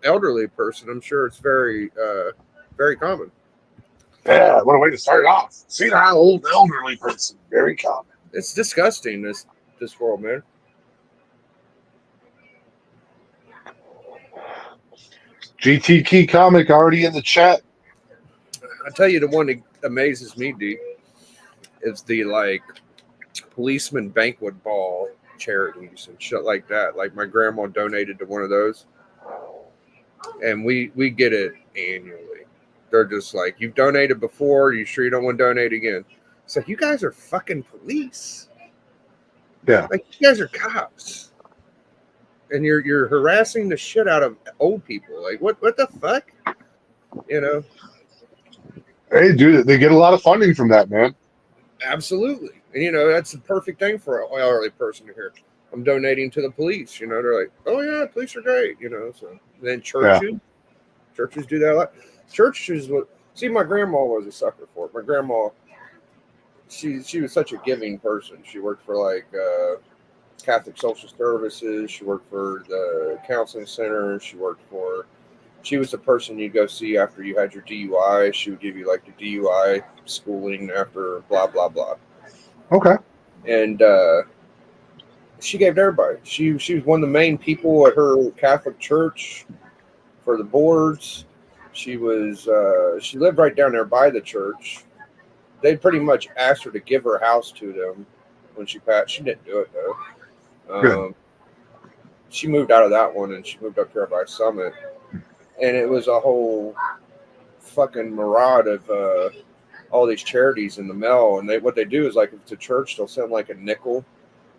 elderly person, I'm sure it's very common. Yeah, what a way to start it off. Senile old elderly person. Very common. It's disgusting, this world, man. GT Key comic already in the chat. I tell you, the one that amazes me, D, is the like policeman banquet ball charities and shit like that. Like my grandma donated to one of those, and we get it annually. They're just like, you've donated before. You sure you don't want to donate again? It's like, you guys are fucking police. Yeah. Like, you guys are cops, and you're harassing the shit out of old people. Like, what the fuck? You know? Hey, dude, they get a lot of funding from that, man. Absolutely. And that's the perfect thing for an elderly person to hear. I'm donating to the police. They're like, oh yeah, police are great. So then churches do that a lot. Churches see, my grandma was a sucker for it. My grandma, she was such a giving person. She worked for like Catholic Social Services. She worked for the counseling center. She was the person you'd go see after you had your DUI. She would give you like the DUI schooling after blah blah blah. Okay. And she gave to everybody. She was one of the main people at her Catholic church for the boards. She lived right down there by the church. They pretty much asked her to give her house to them when she passed. She didn't do it though. Good. She moved out of that one and she moved up here by Summit, and it was a whole fucking mirage of all these charities in the mail. And what they do is, like, if it's a church, they'll send like a nickel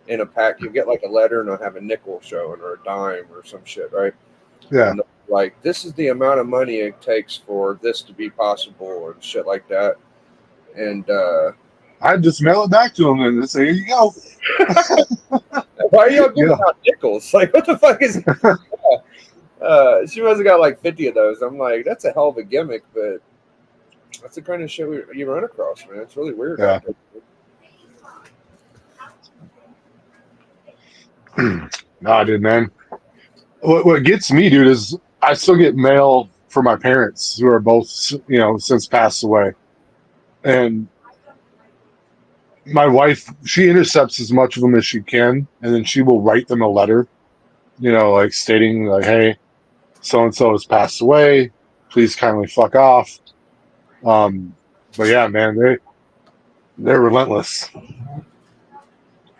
in a pack. You get like a letter and they'll have a nickel showing or a dime or some shit, right? Yeah. And like, this is the amount of money it takes for this to be possible and shit like that. And I'd just mail it back to them and say, here you go. why are y'all giving out nickels? Like, what the fuck is she must have got like 50 of those. I'm like, that's a hell of a gimmick, but that's the kind of shit you run across, man. It's really weird. Yeah. Nah, dude, man. What gets me, dude, is I still get mail from my parents who are both, since passed away. And my wife, she intercepts as much of them as she can, and then she will write them a letter, like stating, like, hey, so-and-so has passed away. Please kindly fuck off. But yeah, man, they're relentless.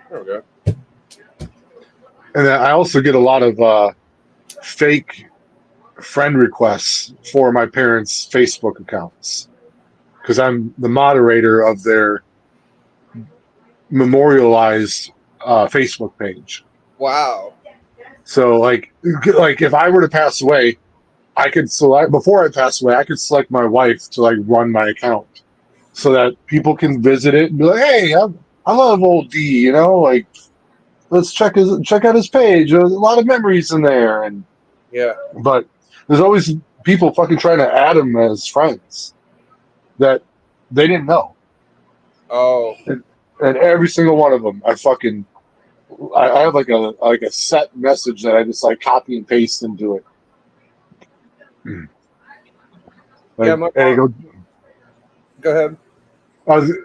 There we go. And then I also get a lot of fake friend requests for my parents' Facebook accounts because I'm the moderator of their memorialized Facebook page. Wow. So like if I were to pass away, I could select, before I pass away, I could select my wife to like run my account so that people can visit it and be like, hey, I love old D, like, let's check out his page. There's a lot of memories in there. And yeah, but there's always people fucking trying to add him as friends that they didn't know. Oh. And every single one of them, I have like a set message that I just like copy and paste into it. Like, yeah, go ahead.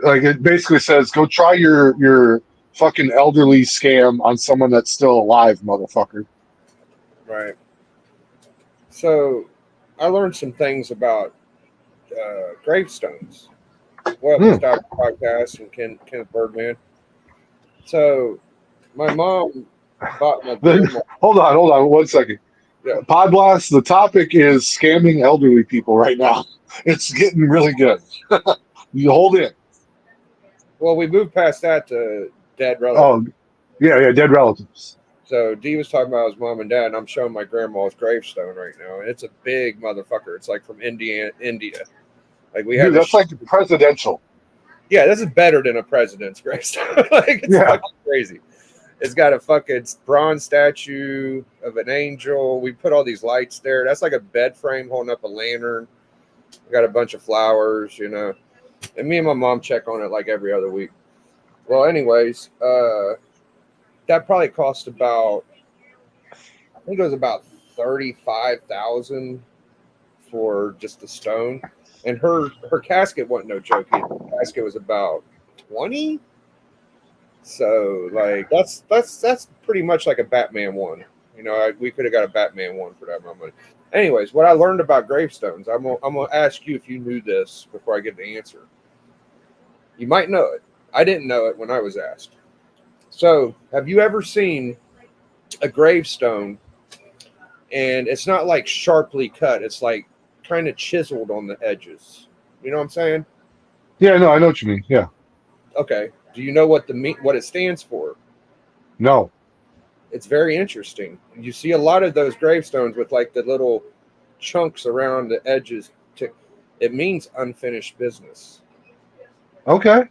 Like, it basically says, go try your fucking elderly scam on someone that's still alive, motherfucker. Right. So I learned some things about gravestones. Well, this Dr. Podcast and Kenneth Birdman. So my mom bought my grandma. Hold on 1 second. Yeah. Pod Blast, the topic is scamming elderly people right now. It's getting really good. You hold it. Well, we moved past that to dead relatives. Oh, yeah, dead relatives. So D was talking about his mom and dad, and I'm showing my grandma's gravestone right now, and it's a big motherfucker. It's like from India. Like we had. Dude, that's like presidential. Yeah, this is better than a president's gravestone. Like, it's fucking crazy. It's got a fucking bronze statue of an angel. We put all these lights there. That's like a bed frame holding up a lantern. We got a bunch of flowers, And me and my mom check on it like every other week. Well, anyways, that probably cost about, I think it was about $35,000 for just the stone, and her casket wasn't no joke either. Her casket was about 20. So like that's pretty much like a Batman one. We could have got a Batman one for that amount of money. Anyways, what I learned about gravestones, I'm gonna ask you if you knew this before I give the answer. You might know it. I didn't know it when I was asked. So, have you ever seen a gravestone and it's not like sharply cut? It's like kind of chiseled on the edges. You know what I'm saying? Yeah, no, I know what you mean. Yeah. Okay. Do you know what what it stands for? No. It's very interesting. You see a lot of those gravestones with like the little chunks around the edges. It means unfinished business. Okay.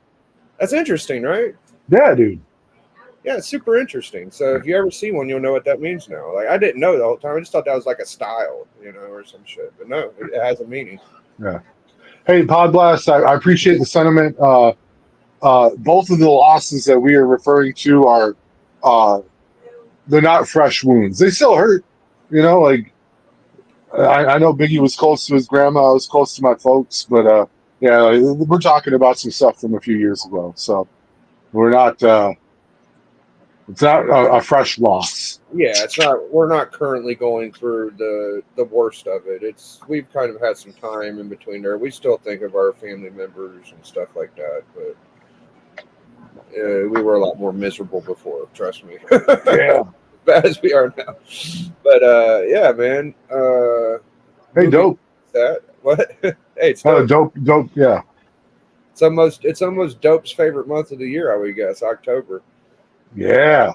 That's interesting, right? Yeah, dude. Yeah, it's super interesting. So if you ever see one, you'll know what that means now. Like I didn't know the whole time. I just thought that was like a style, or some shit. But no, it has a meaning. Yeah. Hey, Pod Blast, I appreciate the sentiment. Both of the losses that we are referring to are they're not fresh wounds. They still hurt. Like I know Biggie was close to his grandma. I was close to my folks, but yeah, like, we're talking about some stuff from a few years ago. So we're not. It's not a fresh loss. Yeah, it's not. We're not currently going through the worst of it. We've kind of had some time in between there. We still think of our family members and stuff like that, but we were a lot more miserable before. Trust me. Yeah. Bad as we are now. But yeah, man. Hey, dope. That what? Hey, it's dope. Dope. Yeah. It's almost Dope's favorite month of the year, I would guess, October. Yeah.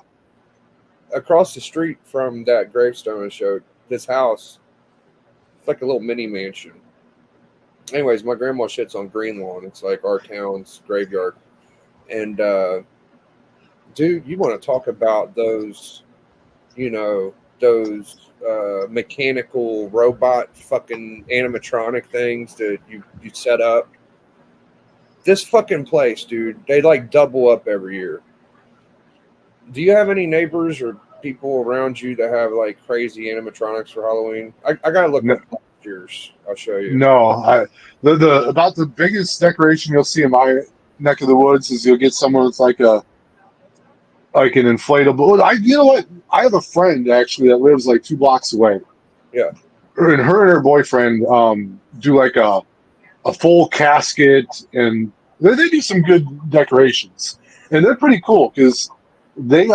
Across the street from that gravestone showed this house. It's like a little mini mansion. Anyways, my grandma shits on Greenlawn. It's like our town's graveyard. And dude, you want to talk about those, those mechanical robot fucking animatronic things that you set up. This fucking place, dude, they like double up every year. Do you have any neighbors or people around you that have like crazy animatronics for Halloween? I gotta look up last year's. I'll show you. No, about the biggest decoration you'll see in my neck of the woods is you'll get someone with like an inflatable. You know what? I have a friend actually that lives like 2 blocks away. Yeah. And her boyfriend do like a full casket, and they do some good decorations, and they're pretty cool because they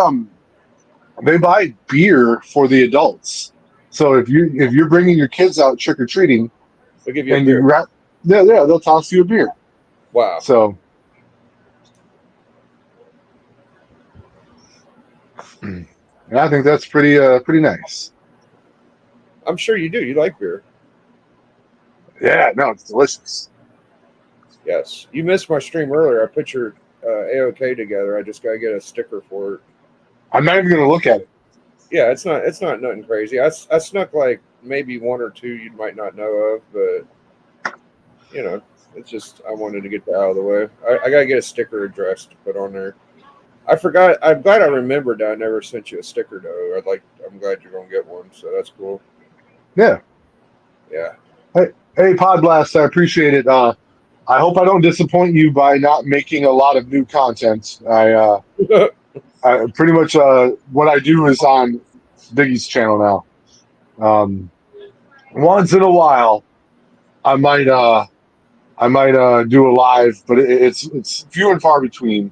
buy beer for the adults. So if you're bringing your kids out trick or treating, they'll give you a beer. They'll toss you a beer. Wow. So and I think that's pretty nice. I'm sure you do. You like beer. Yeah, no, it's delicious. Yes. You missed my stream earlier. I put your AOK together. I just gotta get a sticker for it. I'm not even gonna look at it. Yeah, it's not nothing crazy. I snuck like maybe 1 or 2 you might not know of, but it's just I wanted to get that out of the way. I gotta get a sticker address to put on there. I forgot. I'm glad I remembered that I never sent you a sticker though. I'm glad you're gonna get one, so that's cool. Yeah. Yeah. Hey, Pod Blast, I appreciate it. I hope I don't disappoint you by not making a lot of new content. I pretty much what I do is on Biggie's channel now. Once in a while, I might do a live, but it's few and far between.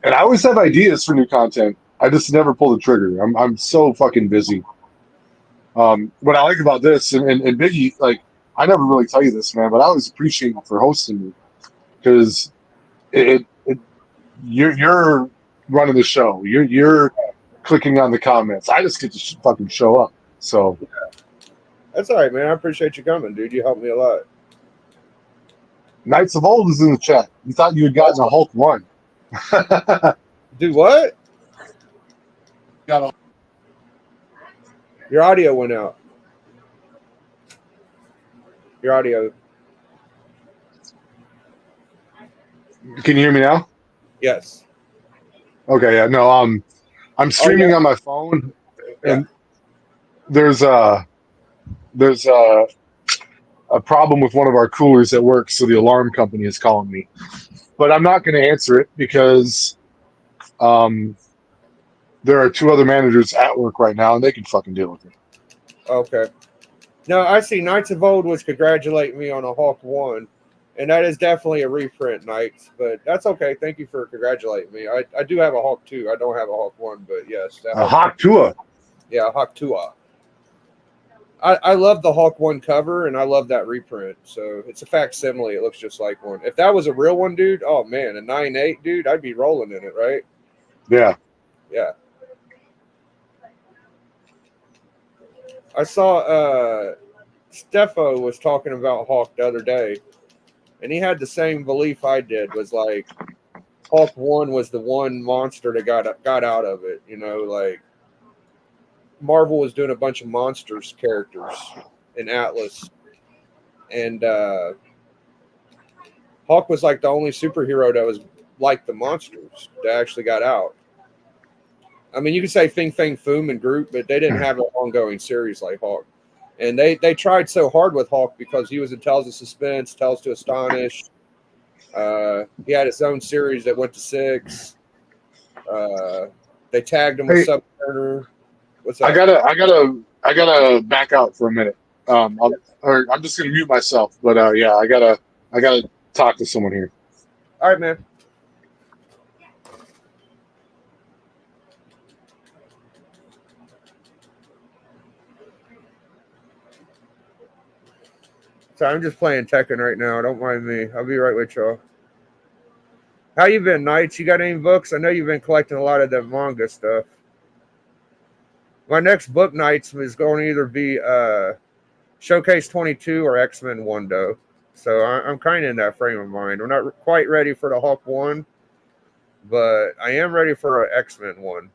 And I always have ideas for new content. I just never pull the trigger. I'm so fucking busy. What I like about this and Biggie, like, I never really tell you this, man, but I always appreciate you for hosting me because you're running the show. You're clicking on the comments. I just get to fucking show up. So that's all right, man. I appreciate you coming, dude. You helped me a lot. Knights of Old is in the chat. You thought you had gotten a Hulk 1. Do what? Got Your audio went out. Your audio. Can you hear me now? Yes. Okay, yeah. No, I'm streaming on my phone, and there's a problem with one of our coolers at work, so the alarm company is calling me. But I'm not going to answer it because um, there are two other managers at work right now, and they can fucking deal with it. Okay. No, I see Knights of Old was congratulating me on a Hawk 1, and that is definitely a reprint, Knights, but that's okay. Thank you for congratulating me. I do have a Hawk 2. I don't have a Hawk 1, but yes, that A Hawk 2. Hawk Tua. Yeah, Hawk 2. I love the Hawk 1 cover, and I love that reprint. So it's a facsimile. It looks just like one. If that was a real one, dude, oh man, a 9.8, dude, I'd be rolling in it, right? Yeah. Yeah. I saw Steffo was talking about Hawk the other day, and he had the same belief I did. Was like Hawk 1 was the one monster that got out of it. You know, like Marvel was doing a bunch of monsters characters in Atlas, and Hawk was like the only superhero that was like the monsters that actually got out. I mean, you could say Fing Fang Foom and Groot, but they didn't have an ongoing series like Hawk. And they tried so hard with Hawk because he was in Tales of Suspense, Tales to Astonish. He had his own series that went to 6. They tagged him with Hey, Submariner. What's I up? gotta back out for a minute. I'm just gonna mute myself. But yeah, I gotta talk to someone here. All right, man. So I'm just playing Tekken right now. Don't mind me. I'll be right with y'all. How you been, Knights? You got any books? I know you've been collecting a lot of that manga stuff. My next book, Knights, is going to either be Showcase 22 or X-Men 1, though. So I'm kind of in that frame of mind. I'm not quite ready for the Hulk 1, but I am ready for an X-Men 1.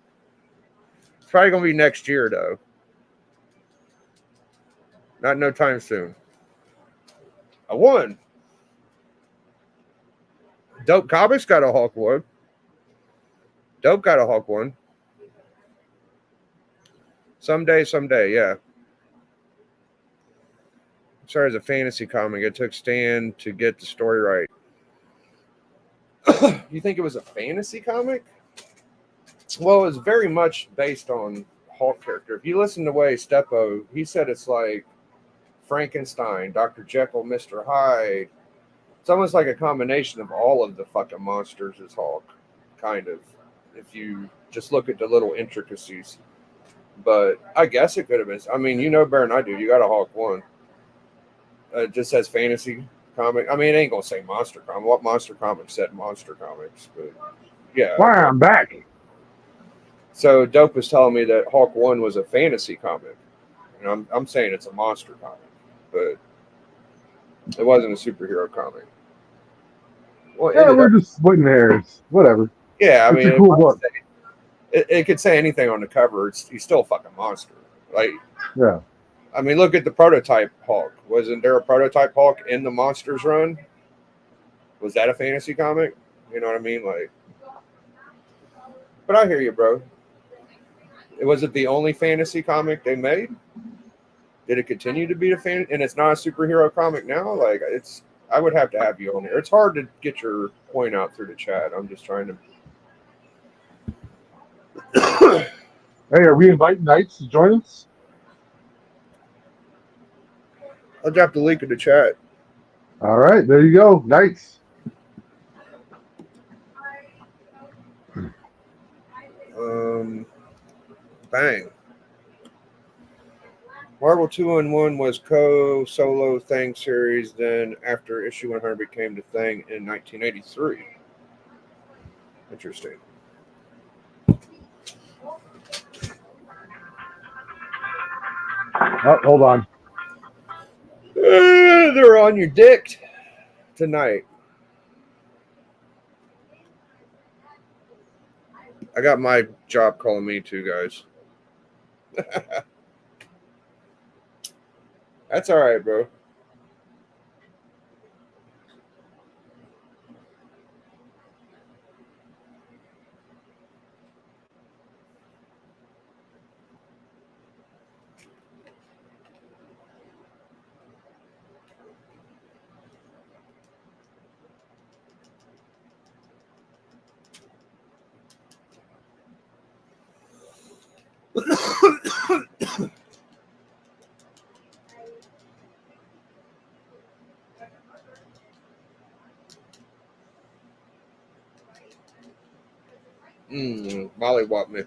It's probably going to be next year, though. Not no time soon. A 1. Dope Comics got a Hulk 1. Dope got a Hulk 1. Someday, yeah. Sorry, as a fantasy comic, it took Stan to get the story right. You think it was a fantasy comic? Well, it was very much based on Hulk character. If you listen to way Steppo, he said it's like Frankenstein, Dr. Jekyll, Mr. Hyde. It's almost like a combination of all of the fucking monsters as Hulk, kind of, if you just look at the little intricacies. But I guess it could have been. I mean, you know better than I do. You got a Hulk 1. It just says fantasy comic. I mean, it ain't going to say monster comic. What monster comic said monster comics? But yeah. Wow, I'm back. So Dope was telling me that Hulk 1 was a fantasy comic. And I'm saying it's a monster comic. But it wasn't a superhero comic. Well, Yeah, we're just splitting hairs. Whatever. Yeah, I It's mean, a cool book. It could say anything on the cover. He's still a fucking monster. Like, Yeah. I mean, look at the prototype Hulk. Wasn't there a prototype Hulk in the Monsters run? Was that a fantasy comic? You know what I mean? Like, but I hear you, bro. Was it the only fantasy comic they made? Did it continue to be a fan? And it's not a superhero comic now. Like, it's. I would have to have you on here. It's hard to get your point out through the chat. I'm just trying to. Hey, are we inviting Knights to join us? I'll drop the link in the chat. All right, there you go, Knights. Bang. Marvel 2-in-1 was solo Thing series. Then after issue 100 became the Thing in 1983. Interesting. Oh, hold on. They're on your dick tonight. I got my job calling me too, guys. That's all right, bro. Mollywop me.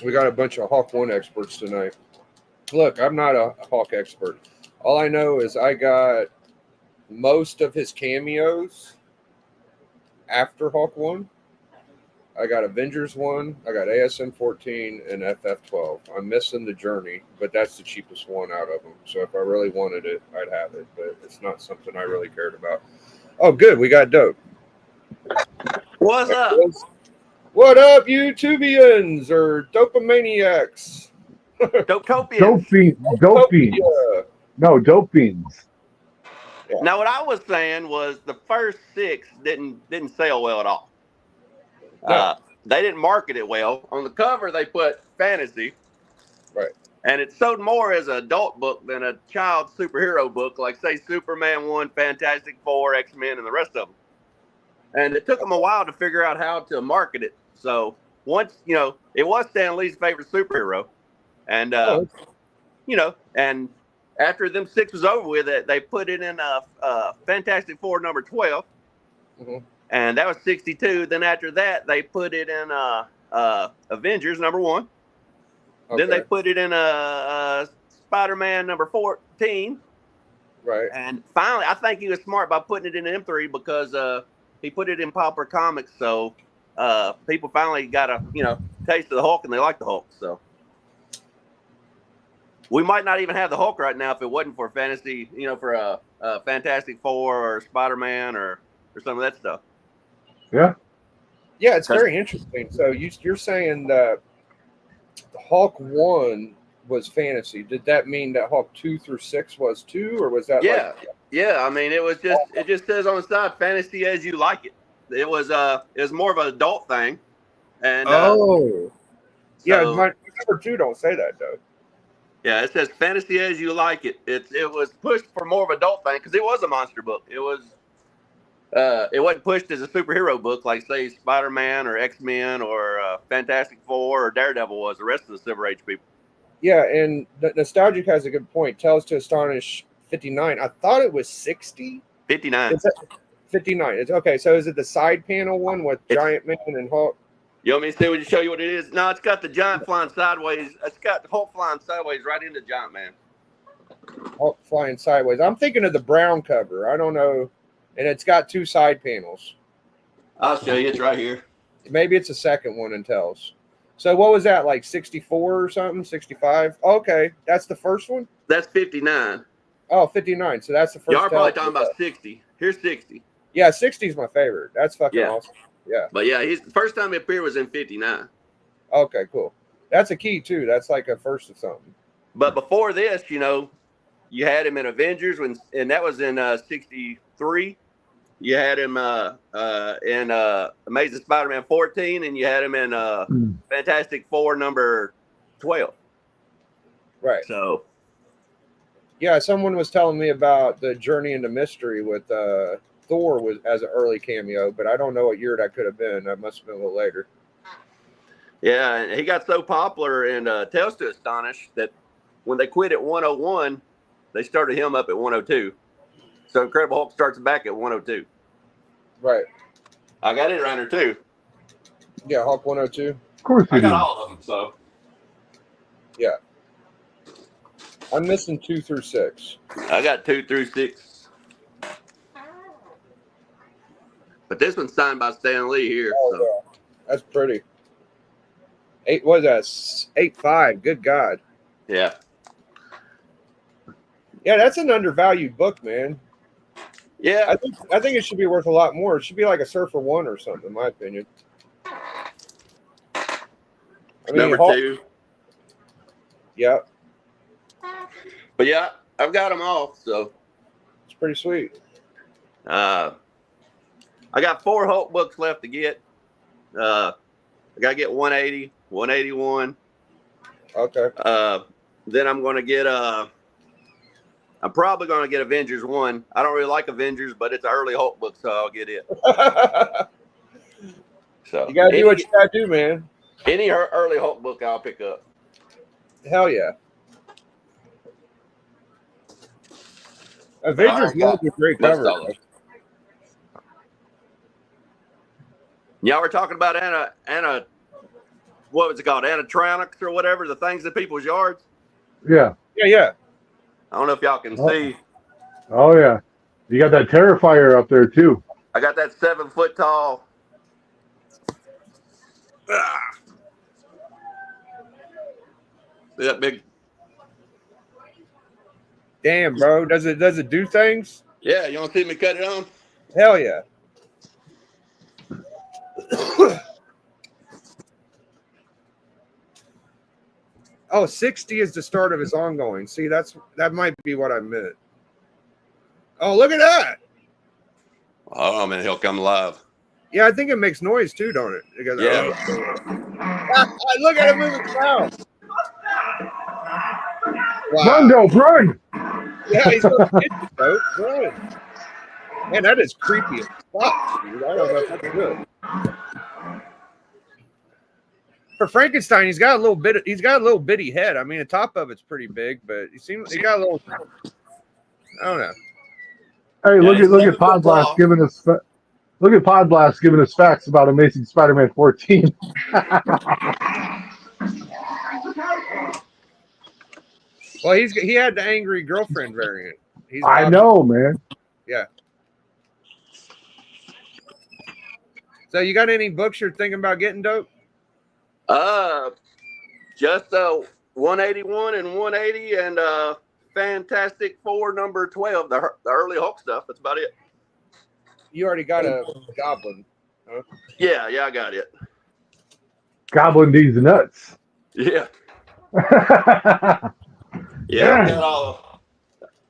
We got a bunch of Hawk 1 experts tonight. Look, I'm not a Hawk expert. All I know is I got most of his cameos after Hawk 1. I got Avengers 1, I got ASM 14, and FF 12. I'm missing the Journey, but that's the cheapest one out of them. So if I really wanted it, I'd have it, but it's not something I really cared about. Oh, good. We got Dope. What's up? What up, YouTubians or Dopamaniacs? Dopetopia. Dopings. No, dopings. Yeah. Now, what I was saying was the first 6 didn't sell well at all. No. They didn't market it well. On the cover, they put fantasy. Right. And it sold more as an adult book than a child superhero book, like, say, Superman 1, Fantastic Four, X-Men, and the rest of them. And it took them a while to figure out how to market it. So once, it was Stan Lee's favorite superhero. And, and after them 6 was over with, they put it in Fantastic Four number 12. Mm-hmm. And that was 62. Then after that, they put it in Avengers number 1. Okay. Then they put it in Spider-Man number 14. Right. And finally, I think he was smart by putting it in M3 because he put it in Pauper Comics. So people finally got a taste of the Hulk, and they like the Hulk. So we might not even have the Hulk right now if it wasn't for fantasy, for Fantastic Four or Spider-Man or some of that stuff. Yeah. Yeah, it's very interesting. So you're saying that Hulk 1 was fantasy. Did that mean that Hulk 2 through 6 was too, or was that? Yeah. I mean, it just says on the side, fantasy as you like it. It was more of an adult thing. And yeah, my number 2 don't say that though. Yeah, it says fantasy as you like it. It was pushed for more of an adult thing because it was a monster book. It wasn't pushed as a superhero book like, say, Spider-Man or X-Men or Fantastic Four or Daredevil was, the rest of the Silver Age people. Yeah, and Nostalgic has a good point. Tales to Astonish 59. I thought it was 60. 59. 59. It's okay. So is it the side panel one with Giant Man and Hulk? You want me to show you what it is? No, it's got the Giant flying sideways. It's got the Hulk flying sideways right into Giant Man. Hulk flying sideways. I'm thinking of the brown cover. I don't know. And it's got 2 side panels. I'll show you. It's right here. Maybe it's the second one in Tales. So what was that, like 64 or something? 65? Okay. That's the first one? That's 59. Oh, 59. So that's the first. Y'all are probably talking about 60. Here's 60. Yeah, 60 is my favorite. That's fucking awesome. Yeah. But yeah, the first time he appeared was in 59. Okay, cool. That's a key too. That's like a first of something. But before this, you had him in Avengers and that was in 63. You had him in Amazing Spider-Man 14, and you had him in Fantastic Four number 12. Right. So, yeah, someone was telling me about the Journey into Mystery with Thor was as an early cameo, but I don't know what year that could have been. That must have been a little later. Yeah, and he got so popular in Tales to Astonish that when they quit at 101, they started him up at 102. So Incredible Hulk starts back at 102. Right. I got it around here too. Yeah, Hulk 102. Of course you I got do. all of them, so. Yeah. I'm missing 2 through 6. I got 2 through 6. But this one's signed by Stan Lee here. Oh, so. yeah. That's pretty. 8.5. Good God. Yeah. Yeah, that's an undervalued book, man. Yeah. I think it should be worth a lot more. It should be like a Surfer 1 or something, in my opinion. I mean, number 2. Yeah. But yeah, I've got them all, so. It's pretty sweet. I got 4 Hulk books left to get. I got to get 180, 181. Okay. Then I'm going to get I'm probably going to get Avengers 1. I don't really like Avengers, but it's an early Hulk book, so I'll get it. So you got to do what you got to do, man. Any early Hulk book I'll pick up. Hell yeah. Avengers was a great Most cover. of them. Y'all were talking about Anna, what was it called? Animatronics or whatever, the things in people's yards. Yeah. Yeah. I don't know if y'all can see. Oh yeah. You got that Terrifier up there too. I got that 7 foot tall. See that big? Damn, bro. Does it do things? Yeah, you want to see me cut it on? Hell yeah. Oh, 60 is the start of his ongoing. See, that might be what I meant. Oh, look at that. Oh man, he'll come alive. Yeah, I think it makes noise too, don't it? Because, Yeah. Look at him moving around. Wow. Run, Dope, run! Yeah, he's going to get you, Dope. Run. Man, that is creepy as fuck, dude. I don't know if that's good. For Frankenstein, he's got a little bitty head. I mean, the top of it's pretty big, but he got a little. I don't know. Hey, look at Podblast giving us facts about Amazing Spider-Man 14. Well, he had the angry girlfriend variant. I know, man. Yeah. So you got any books you're thinking about getting, Dope? Just 181 and 180 and Fantastic Four number 12, the early Hulk stuff. That's about it. You already got a Goblin. Huh? Yeah, I got it. Goblin D's nuts. Yeah. Yeah, I've got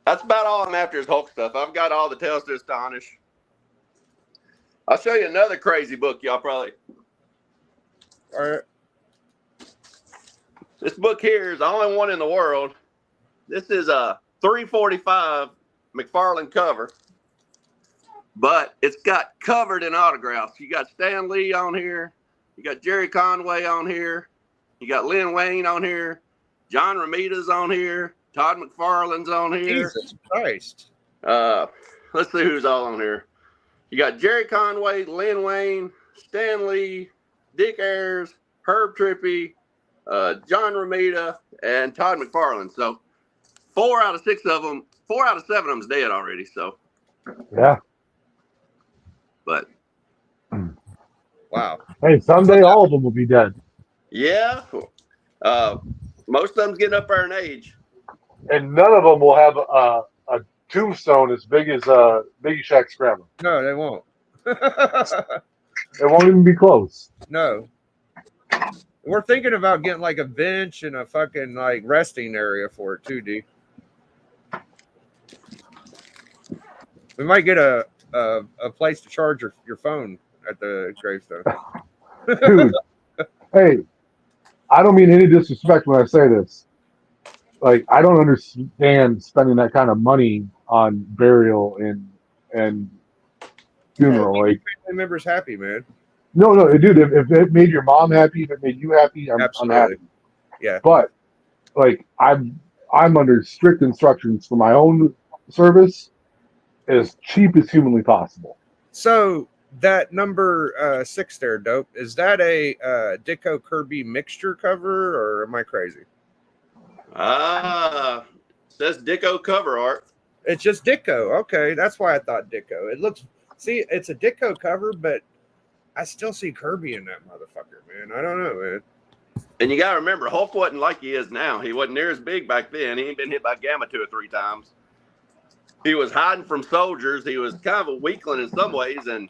that's about all I'm after is Hulk stuff. I've got all the Tales to Astonish. I'll show you another crazy book, y'all probably. All right. This book here is the only one in the world. This is a 345 McFarlane cover, but it's got covered in autographs. You got Stan Lee on here. You got Jerry Conway on here. You got Lynn Wayne on here. John Romita's on here. Todd McFarlane's on here. Jesus Christ. Let's see who's all on here. You got Jerry Conway, Lynn Wayne, Stan Lee, Dick Ayers, Herb Trippy, John Romita, and Todd McFarlane. So 4 out of 7 of them's dead already. So yeah. But wow. Hey, someday all of them will be dead. Yeah. Most of them's getting up there in age. And none of them will have a tombstone as big as Biggie Shaq's grandma. No, they won't. It won't even be close. No. We're thinking about getting like a bench and a fucking like resting area for it too, D. We might get a place to charge your phone at the gravestone. Dude, hey, I don't mean any disrespect when I say this. Like, I don't understand spending that kind of money on burial and funeral. Like, family members happy, man. no, dude. If it made your mom happy, if it made you happy, I'm happy. Yeah. But like, I'm under strict instructions for my own service, as cheap as humanly possible. So that number 6 there, Dope. Is that a Ditko Kirby mixture cover, or am I crazy? Says Ditko cover art. It's just Ditko. Okay, that's why I thought Ditko. It's a Ditko cover, but I still see Kirby in that motherfucker, man. I don't know, man. And you got to remember, Hulk wasn't like he is now. He wasn't near as big back then. He ain't been hit by Gamma 2 or 3 times. He was hiding from soldiers. He was kind of a weakling in some ways, and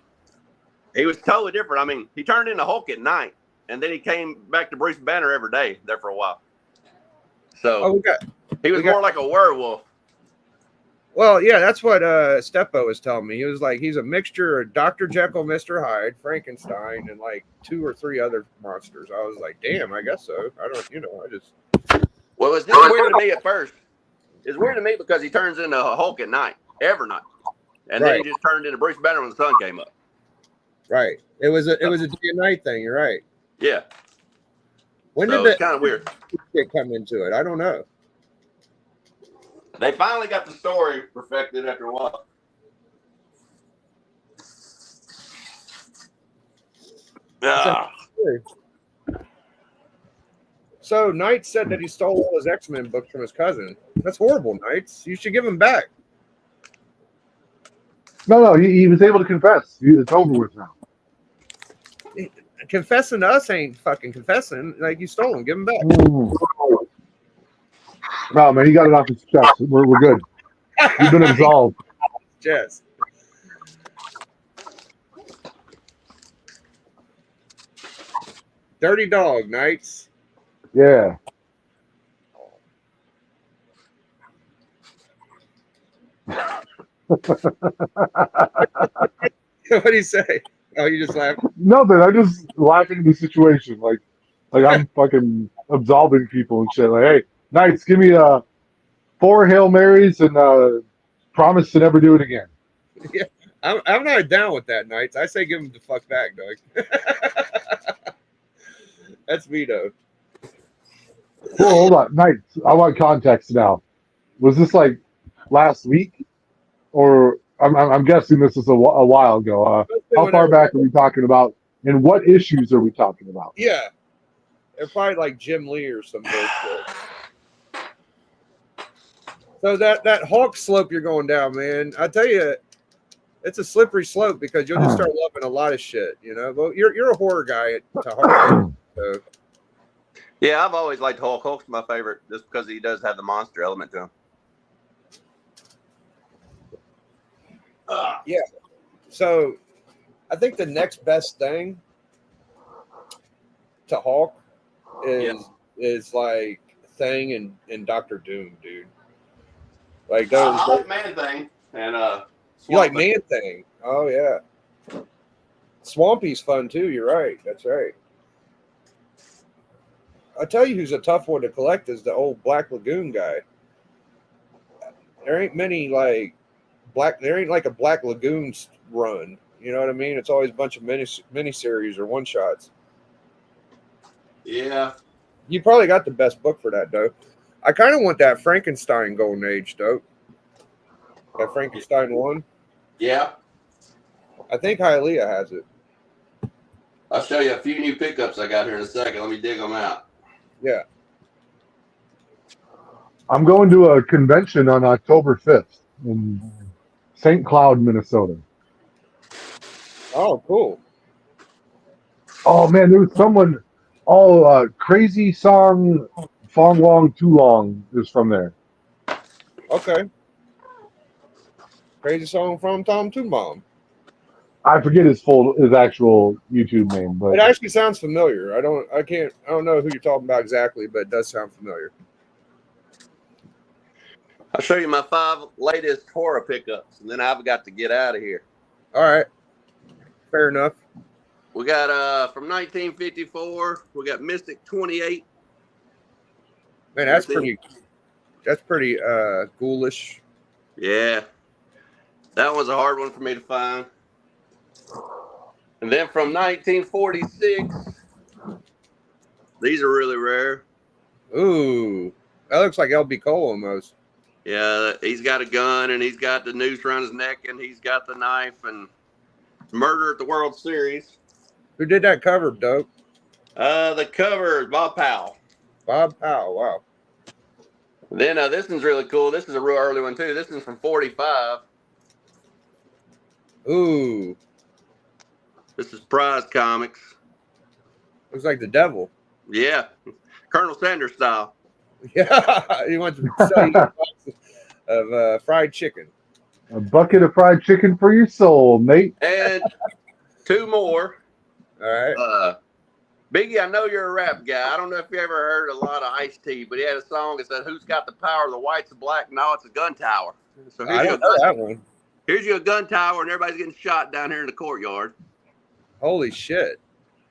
he was totally different. I mean, he turned into Hulk at night, and then he came back to Bruce Banner every day there for a while. So he was more like a werewolf. Well, yeah, that's what Steppo was telling me. He was like, he's a mixture of Dr. Jekyll, Mr. Hyde, Frankenstein, and like 2 or 3 other monsters. I was like, damn, I guess so. I don't, I just. Well, it was just weird to me at first. It's weird to me because he turns into a Hulk at night, every night. And then he just turned into Bruce Banner when the sun came up. Right. It was a day and night thing. You're right. Yeah. When So did it's kind of weird. shit come into it? I don't know. They finally got the story perfected after a while. Ah. So Knight said that he stole all his X-Men books from his cousin. That's horrible, Knights. You should give them back. No, he was able to confess. It's over with now. Confessing to us ain't fucking confessing. Like, you stole them. Give them back. No, man, he got it off his chest. We're good. You've been absolved. Yes. Dirty dog, Knights. Yeah. What do you say? Oh, you just laughed. Nothing. I'm just laughing at the situation. Like I'm fucking absolving people and shit. Like, hey, Knights, give me 4 Hail Marys and promise to never do it again. Yeah, I'm not down with that, Knights. I say give them the fuck back, dog. That's me, though. Well, hold on, Knights. I want context now. Was this like last week, or I'm guessing this is a while ago? How far back are we talking about, and what issues are we talking about? Yeah, they're probably like Jim Lee or some bullshit. So that Hulk slope you're going down, man. I tell you, it's a slippery slope because you'll just start loving a lot of shit, you know. But you're a horror guy to heart. So. Yeah, I've always liked Hulk. Hulk's my favorite just because he does have the monster element to him. Yeah. So I think the next best thing to Hulk is like Thing and Doctor Doom, dude. Like those. I like Man Thing and you like Man Thing? Oh yeah. Swampy's fun too. You're right. That's right. I tell you, who's a tough one to collect is the old Black Lagoon guy. There ain't many like there ain't like a Black Lagoon run. You know what I mean? It's always a bunch of mini series or one shots. Yeah. You probably got the best book for that, though. I kind of want that Frankenstein Golden Age, though. That Frankenstein one. Yeah. I think Hialeah has it. I'll show you a few new pickups I got here in a second. Let me dig them out. Yeah. I'm going to a convention on October 5th in St. Cloud, Minnesota. Oh, cool. Oh man, there was someone. Oh, Crazy Song Fong Wong Too Long is from there. Okay. Crazy Song from Tom Two Mom. I forget his actual YouTube name, but it actually sounds familiar. I don't know who you're talking about exactly, but it does sound familiar. I'll show you my 5 latest horror pickups, and then I've got to get out of here. All right. Fair enough. We got from 1954, we got Mystic 28. Man, that's pretty ghoulish. Yeah. That was a hard one for me to find. And then from 1946, these are really rare. Ooh. That looks like LB Cole almost. Yeah, he's got a gun and he's got the noose around his neck and he's got the knife and Murder at the World Series. Who did that cover, dope? The cover is Bob Powell. Bob Powell, wow. Then this one's really cool. This is a real early one too. This one's from 45. Ooh. This is Prize Comics. Looks like the devil. Yeah. Colonel Sanders style. Yeah. He wants to sell you a box of fried chicken. A bucket of fried chicken for your soul, mate. And 2 more. All right. Biggie, I know you're a rap guy. I don't know if you ever heard a lot of Ice-T, but he had a song that said, "Who's got the power? The whites, the black?" No, it's a gun tower. So I don't know that one. Here's you a gun tower, and everybody's getting shot down here in the courtyard. Holy shit.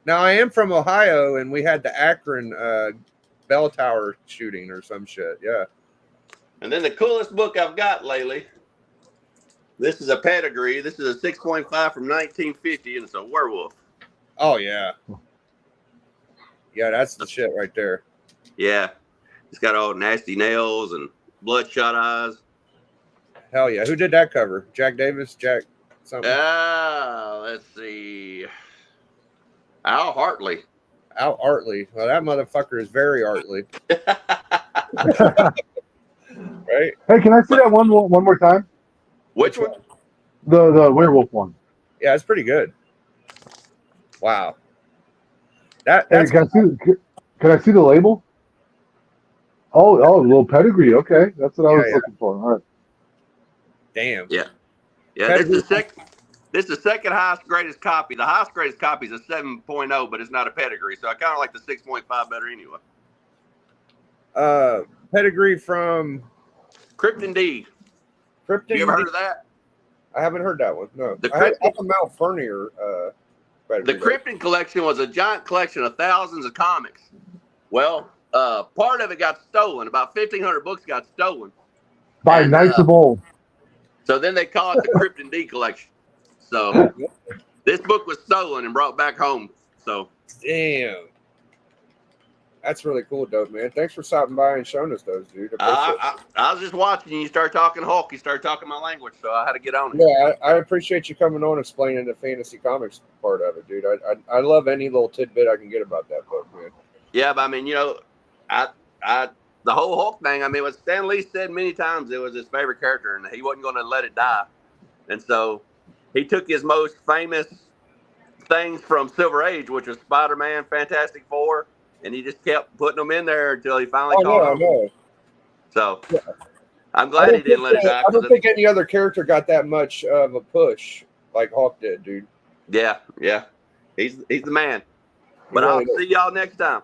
Now, I am from Ohio, and we had the Akron bell tower shooting or some shit. Yeah. And then the coolest book I've got lately, this is a pedigree. This is a 6.5 from 1950, and it's a werewolf. Oh, yeah. Yeah, that's the shit right there. Yeah, he's got all nasty nails and bloodshot eyes. Hell yeah. Who did that cover? Jack Davis? Jack something? Let's see. Al Hartley. Al Artley. Well, that motherfucker is very artly. Right? Hey, can I see that one more time? Which one? The werewolf one. Yeah, it's pretty good. Wow. Hey, That's can I see the label? Oh, a little pedigree. Okay, that's what I was looking for. All right. damn. Yeah. Yeah, Pedigree. this is the second highest greatest copy. The highest greatest copy is a 7.0, but it's not a pedigree. So I kind of like the 6.5 better anyway. Pedigree from Krypton D. Krypton. You ever heard of that? I haven't heard that one. No. The I had Krypton- the Mount Fernier. The Krypton collection was a giant collection of thousands of comics. Well, part of it got stolen. About 1,500 books got stolen. By And, Knights of Old. So then they call it the Krypton D collection. So this book was stolen and brought back home. So Damn. That's really cool, dope, man. Thanks for stopping by and showing us those, dude. I appreciate it. I was just watching you start talking Hulk. You started talking my language, so I had to get on it. Yeah, I appreciate you coming on explaining the fantasy comics part of it, dude. I love any little tidbit I can get about that book, man. Yeah, but I mean, the whole Hulk thing. I mean, what Stan Lee said many times, it was his favorite character, and he wasn't going to let it die. And so he took his most famous things from Silver Age, which was Spider-Man, Fantastic Four, and he just kept putting them in there until he finally caught them. No. So I'm glad he didn't let it die. I don't think any other character got that much of a push like Hawk did, dude. Yeah. He's the man. But He I'll really see y'all next time.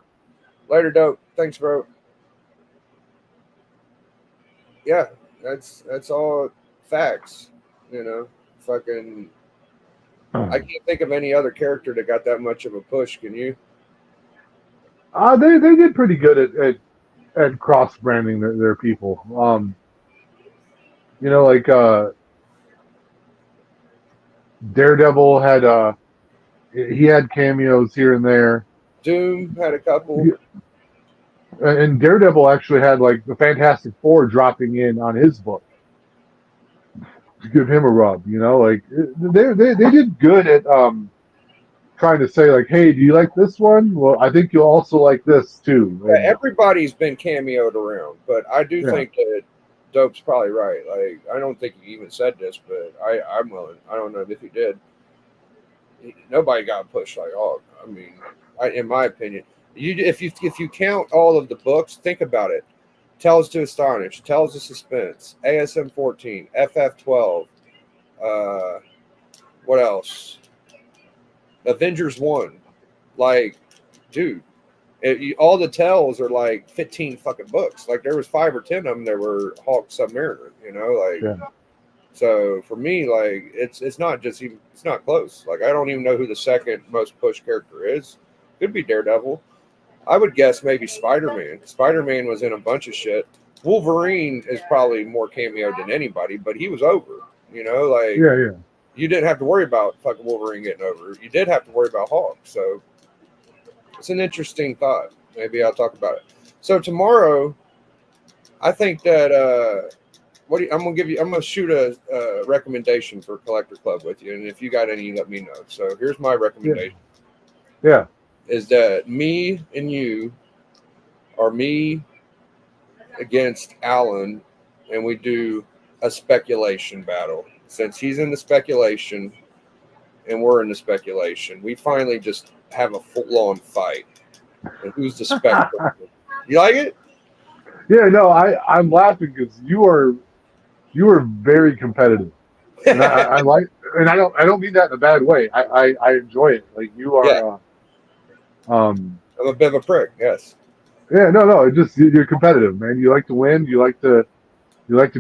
Later, dope. Thanks, bro. Yeah, that's all facts. You know, fucking. I can't think of any other character that got that much of a push. Can you? They did pretty good at cross branding their people. Like Daredevil had he had cameos here and there. Doom had a couple. And Daredevil actually had like the Fantastic Four dropping in on his book to give him a rub. Like they did good at trying to say like, hey, do you like this one? Well, I think you'll also like this too. Yeah, everybody's been cameoed around, but I do think that Dope's probably right. Like, I don't think he even said this, but I'm willing. I don't know if he did. Nobody got pushed like Hawk. I mean, in my opinion, if you count all of the books, think about it. Tales to Astonish, Tales of Suspense, ASM 14, FF 12. What else? Avengers 1. Like, dude, all the tells are like 15 fucking books. Like, there was 5 or 10 of them that were Hawk Submariner, So for me, like, it's not just even, it's not close. Like, I don't even know who the second most pushed character is. Could be Daredevil. I would guess maybe Spider-Man. Spider-Man was in a bunch of shit. Wolverine is probably more cameoed than anybody, but he was over. Yeah. You didn't have to worry about fucking Wolverine getting over. You did have to worry about Hawk. So it's an interesting thought. Maybe I'll talk about it. So tomorrow, I think that I'm gonna shoot a recommendation for Collector Club with you, and if you got any, let me know. So here's my recommendation. Yeah. Is that me and you are me against Alan, and we do a speculation battle. Since he's in the speculation and we're in the speculation, we finally just have a full-on fight. And who's the speculator? You like it? Yeah, no, I'm laughing because you are very competitive. And I like, and I don't mean that in a bad way. I enjoy it. Like, you are I'm a bit of a prick, yes. Yeah, no, it just, you're competitive, man. You like to win, you like to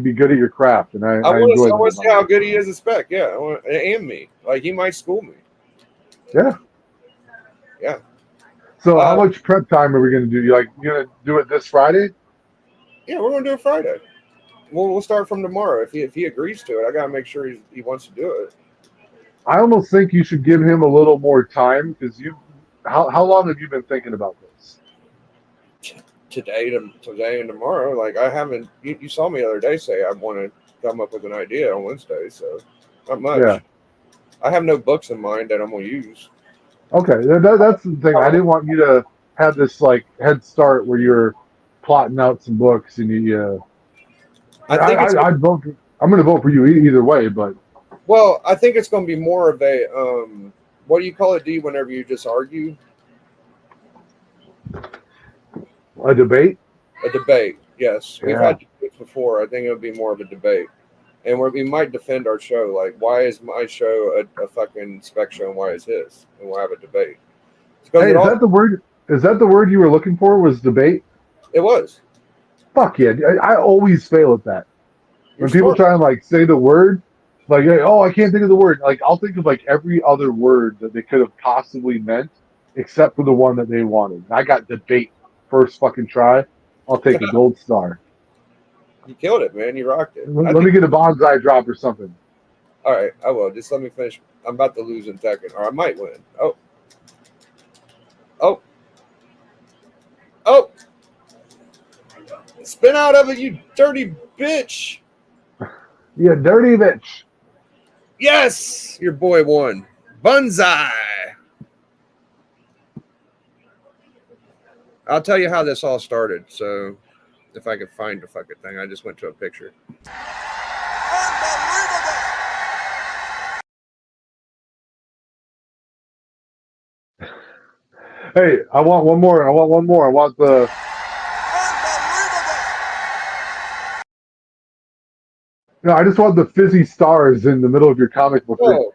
be good at your craft, and I enjoy that. I want to see how good he is at spec. Yeah, and me. Like, he might school me. Yeah. So how much prep time are we going to do? You going to do it this Friday? Yeah, we're going to do it Friday. We'll start from tomorrow. If he agrees to it, I got to make sure he wants to do it. I almost think you should give him a little more time because how long have you been thinking about this? Today and tomorrow. Like I haven't. You saw me the other day say I want to come up with an idea on Wednesday, so not much. Yeah. I have no books in mind that I'm gonna use. Okay, that's the thing. I didn't want you to have this like head start where you're plotting out some books and you. I think it's I'd vote. I'm going to vote for you either way, but well. I think it's gonna be more of a what do you call it, D? Whenever you just argue, a debate. a debate. Yes, we've Yeah. had debates before. I think it would be more of a debate. And where we might defend our show, like why is my show a fucking spec show and why is his? And we'll have a debate. Because Hey, is that the word? Is that the word you were looking for? Was debate? it was. Fuck yeah! I always fail at that. You're When people smart. try and like say the word, like oh I can't think of the word. Like I'll think of like every other word that they could have possibly meant, except for the one that they wanted. I got debate first fucking try. I'll take a gold star. You killed it, man. You rocked it. Let me get a bonsai drop or something. All right, I will. Just let me finish. I'm about to lose in Tekken, or I might win. Oh. Oh. Oh. Spin out of it, you dirty bitch. You dirty bitch. Yes, your boy won. Bonsai. I'll tell you how this all started. So, if I could find the fucking thing, I just went to a picture. Hey, I want one more. I want one more. I want the. No, I just want the fizzy stars in the middle of your comic book. Oh.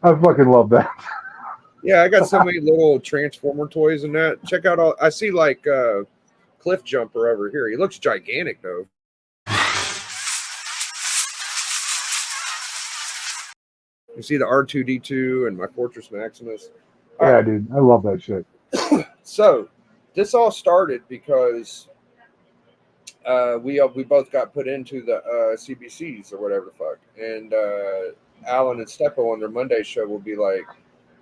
I fucking love that. Yeah, I got so many little Transformer toys and that. Check out all. I see like Cliff Jumper over here. He looks gigantic though. You see the R2D2 and my Fortress Maximus. All Yeah, right. dude, I love that shit. So this all started because we both got put into the CBCs or whatever the fuck, and Alan and Steppo on their Monday show will be like,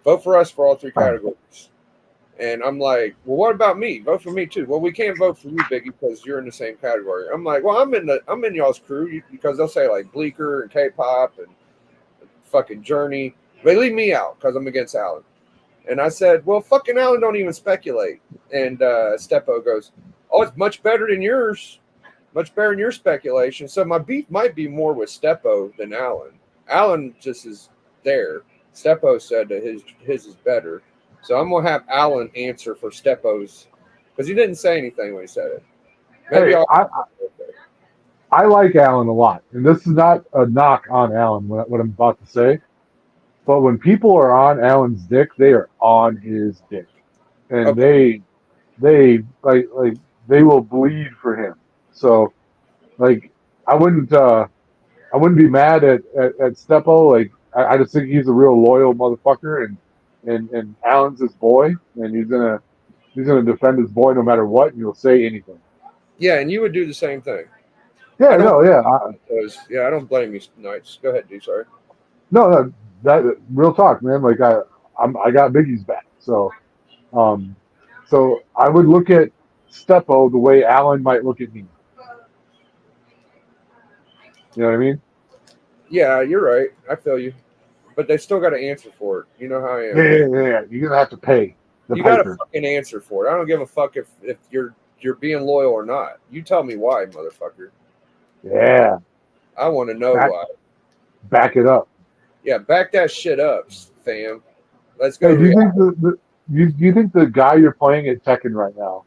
vote for us for all three categories. And I'm like, well, what about me? Vote for me too. Well, we can't vote for you, Biggie, because you're in the same category. I'm like, well, I'm in y'all's crew because they'll say like Bleecker and K-pop and fucking Journey. They leave me out because I'm against Alan. And I said, well, fucking Alan don't even speculate. And Steppo goes, oh, it's much better than yours. Much better than your speculation. So my beef might be more with Steppo than Alan. Alan just is there. Steppo said that his is better. So I'm going to have Alan answer for Steppo's, because he didn't say anything when he said it. Maybe Hey, I like Alan a lot. And this is not a knock on Alan, what I'm about to say. But when people are on Alan's dick, they are on his dick. And Okay. they like they will bleed for him. So like I wouldn't be mad at Steppo. Like I just think he's a real loyal motherfucker, and Alan's his boy, and he's gonna defend his boy no matter what, and he'll say anything. Yeah, and you would do the same thing. Yeah, I don't, no, yeah, I don't blame you, Knights. Go ahead, D. Sorry. no, that real talk, man. Like I got Biggie's back, so so I would look at Steppo the way Alan might look at me. You know what I mean? Yeah, you're right. I feel you. But they still got to answer for it. You know how I am. Yeah. You're gonna have to pay the You got to piper. fucking answer for it. I don't give a fuck if you're being loyal or not. You tell me why, motherfucker. Yeah, I want to know why. back it up. Yeah, back that shit up, fam. Let's go. Hey, do you think the guy you're playing at Tekken right now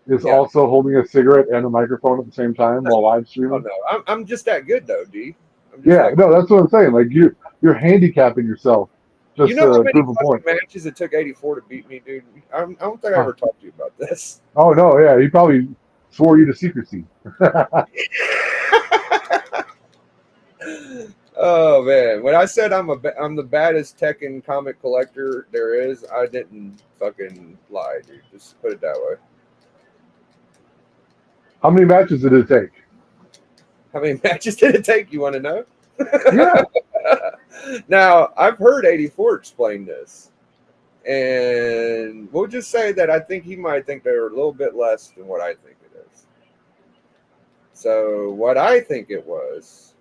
is Yeah. also holding a cigarette and a microphone at the same time while live Oh streaming? no, I'm just that good though, D. Yeah, no, that's what I'm saying. Like you're handicapping yourself just You know how to many prove a point. matches it took 84 to beat me, dude? I don't think I ever talked to you about this. Oh no, yeah, he probably swore you to secrecy. Oh man, when I said I'm the baddest Tekken comic collector there is, I didn't fucking lie, dude. Just put it that way. How many matches did it take? How many matches did it take? You want to know? Yeah. Now, I've heard 84 explain this. And we'll just say that I think he might think they're a little bit less than what I think it is. So what I think it was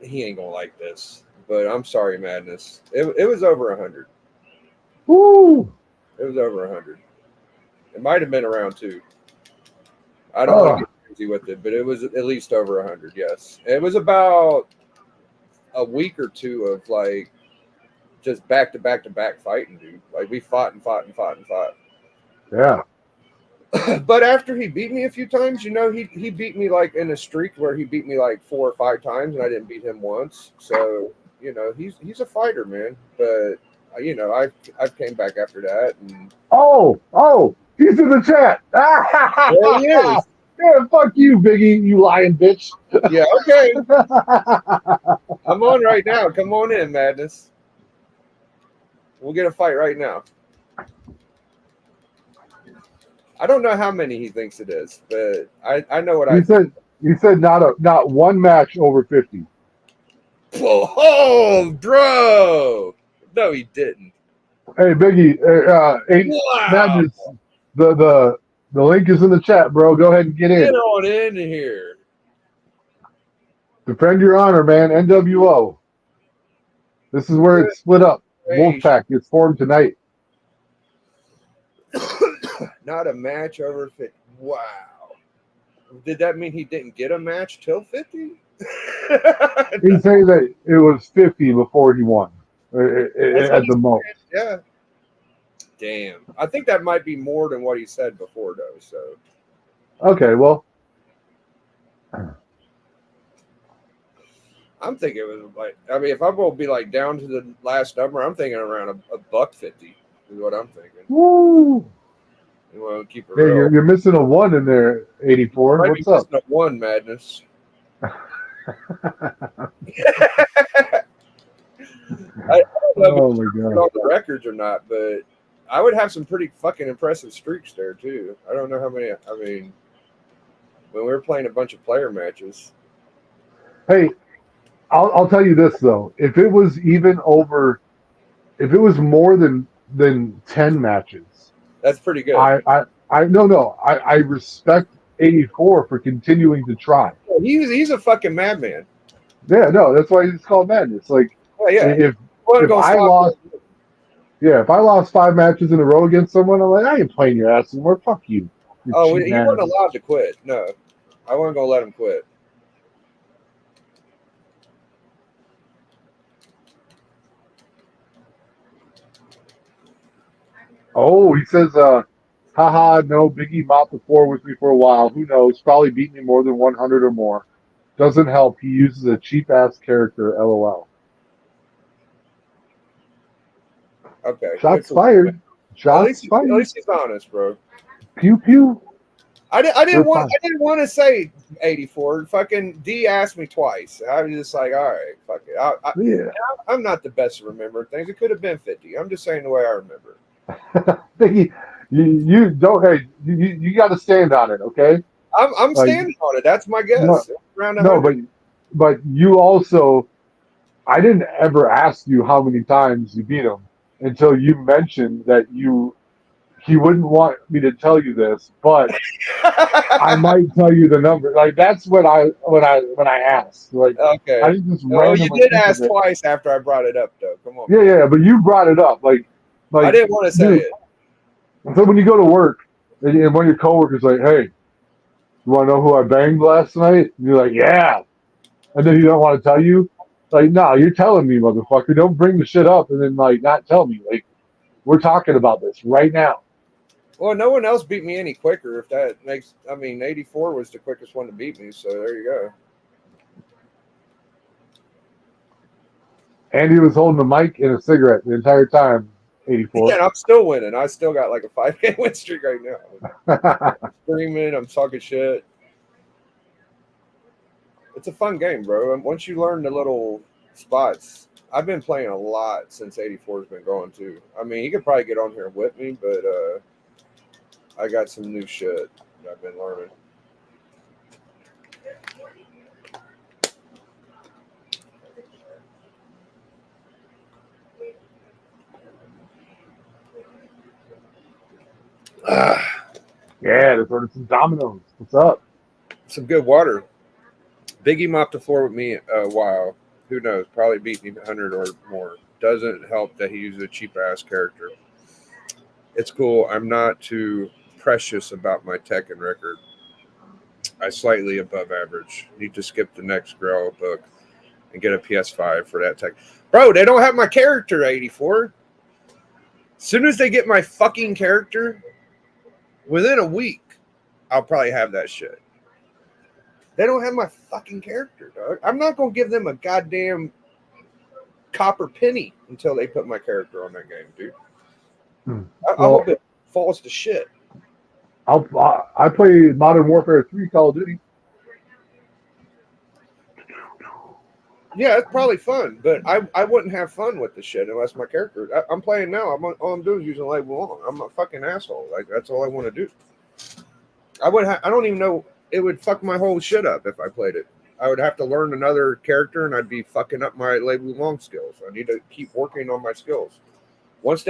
he ain't gonna like this, but I'm sorry, Madness. It was over 100. Woo! It was over 100. It might have been around 2. I don't want to get crazy with it, but it was at least over 100. Yes, it was about a week or two of like just back to back to back fighting, dude. Like we fought and fought and fought and fought. Yeah. But after he beat me a few times, you know, he beat me like in a streak where he beat me like 4 or 5 times, and I didn't beat him once. So you know, he's a fighter, man. But you know, I've came back after that, and he's in the chat. there he is. Yeah, fuck you, Biggie, you lying bitch. Yeah, okay. I'm on right now. Come on in, Madness. We'll get a fight right now. I don't know how many he thinks it is, but I know what He said not one match over 50. Oh, bro! No, he didn't. Hey, Biggie, Wow! Madness, the link is in the chat, bro. Go ahead and get in. Get on in here. Defend your honor, man. NWO. This is where it's split up. Wolfpack gets formed tonight. Not a match over 50. Wow. Did that mean he didn't get a match till 50? He's saying that it was 50 before he won at the most. Yeah. Damn. I think that might be more than what he said before, though. So. Okay, well. I'm thinking it was like, I mean, if I'm going to be like down to the last number, I'm thinking around a $1.50 is what I'm thinking. Woo! You want to keep it Hey, real. you're missing a 1 in there, 84. Might What's be up? missing a 1, Madness. I don't know if it's my God. on the records or not, but I would have some pretty fucking impressive streaks there too. I don't know how many. I mean, when we were playing a bunch of player matches. Hey, I'll tell you this though: if it was more than 10 matches, that's pretty good. I respect 84 for continuing to try. He's a fucking madman. Yeah, no, that's why he's called Madness. Like, if I lost 5 matches in a row against someone, I'm like, I ain't playing your ass anymore. Fuck you. He wasn't allowed to quit. No, I wasn't gonna let him quit. Oh, he says, haha, no, Biggie mopped the floor with me for a while. Who knows? Probably beat me more than 100 or more. Doesn't help. He uses a cheap-ass character, LOL. Okay. Shots fired. Shots fired. At least he's honest, bro. Pew, pew. I didn't want to say 84. Fucking D asked me twice. I was just like, all right, fuck it. I'm not the best at remembering things. It could have been 50. I'm just saying the way I remember. Biggie, you don't. Hey, you got to stand on it, okay? I'm standing on it. That's my guess. But you also, I didn't ever ask you how many times you beat him until you mentioned that he wouldn't want me to tell you this, but I might tell you the number. Like that's when I asked. Like, okay. I didn't just you did ask twice after I brought it up, though. Come on. Yeah, but you brought it up. Like I didn't want to say it. So when you go to work and one of your coworkers like, hey, you want to know who I banged last night? And you're like, yeah. And then he don't want to tell you. Like, no, you're telling me, motherfucker. Don't bring the shit up and then like not tell me. Like, we're talking about this right now. Well, no one else beat me any quicker. If that makes, 84 was the quickest one to beat me. So there you go. Andy was holding the mic and a cigarette the entire time. 84. Yeah, and I'm still winning. I still got like a 5-game win streak right now. I'm screaming, I'm talking shit. It's a fun game, bro. And once you learn the little spots, I've been playing a lot since 84's been going too. I mean, he could probably get on here and whip me, but I got some new shit that I've been learning. Yeah, let's order some Domino's. What's up? Some good water. Biggie mopped the floor with me a while. Who knows? Probably beat me 100 or more. Doesn't help that he uses a cheap ass character. It's cool. I'm not too precious about my Tekken record. I slightly above average. Need to skip the next Grail book and get a PS5 for that tech. Bro, they don't have my character 84. As soon as they get my fucking character, within a week, I'll probably have that shit. They don't have my fucking character, dog. I'm not gonna give them a goddamn copper penny until they put my character on that game, dude. I hope it falls to shit. I play Modern Warfare 3 Call of Duty. Yeah, it's probably fun, but I wouldn't have fun with the shit unless my character. I'm playing now. All I'm doing is using label long. I'm a fucking asshole. Like that's all I want to do. I don't even know. It would fuck my whole shit up if I played it. I would have to learn another character, and I'd be fucking up my label long skills. I need to keep working on my skills. Once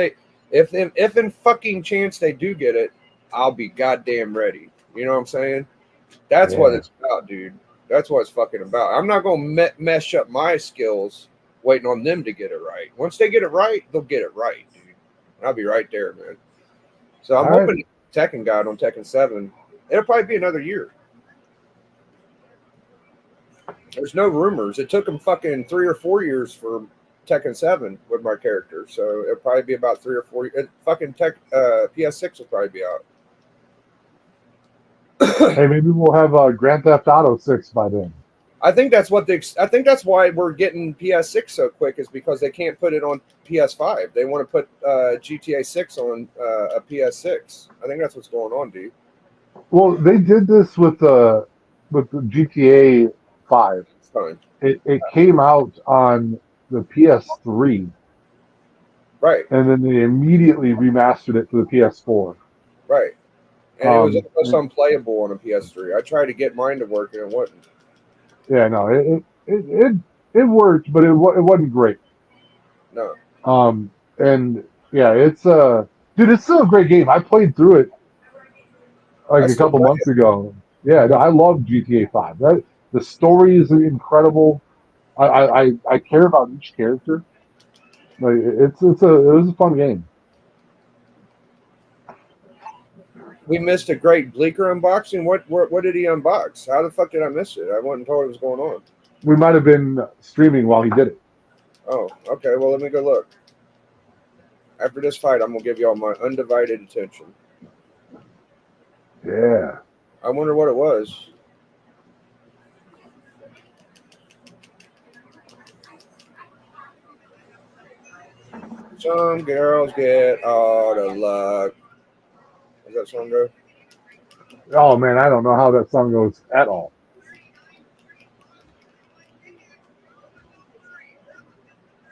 if in fucking chance they do get it, I'll be goddamn ready. You know what I'm saying? That's what it's about, dude. That's what it's fucking about. I'm not going to mesh up my skills waiting on them to get it right. Once they get it right, they'll get it right, dude. And I'll be right there, man. So I'm hoping Tekken God on Tekken 7. It'll probably be another year. There's no rumors. It took them fucking 3 or 4 years for Tekken 7 with my character. So it'll probably be about 3 or 4 years. Fucking PS6 will probably be out. Hey, maybe we'll have Grand Theft Auto 6 by then. I think that's why we're getting PS6 so quick is because they can't put it on PS5. They want to put GTA 6 on a PS6. I think that's what's going on, dude. Well, they did this with the GTA 5. It's fine. It came out on the PS3. Right. And then they immediately remastered it for the PS4. Right. And it was almost unplayable on a PS3. I tried to get mine to work and it wouldn't. Yeah, no, it worked, but it wasn't great. No. And yeah, it's dude, it's still a great game. I played through it like a couple months ago. Yeah, no, I love GTA 5. The story is incredible. I care about each character. Like it was a fun game. We missed a great Bleeker unboxing. What did he unbox? How the fuck did I miss it? I wasn't told what was going on. We might have been streaming while he did it. Oh, okay. Well, let me go look. After this fight, I'm gonna give y'all my undivided attention. Yeah. I wonder what it was. Some girls get all the luck. Does that song go? Oh man, I don't know how that song goes at all.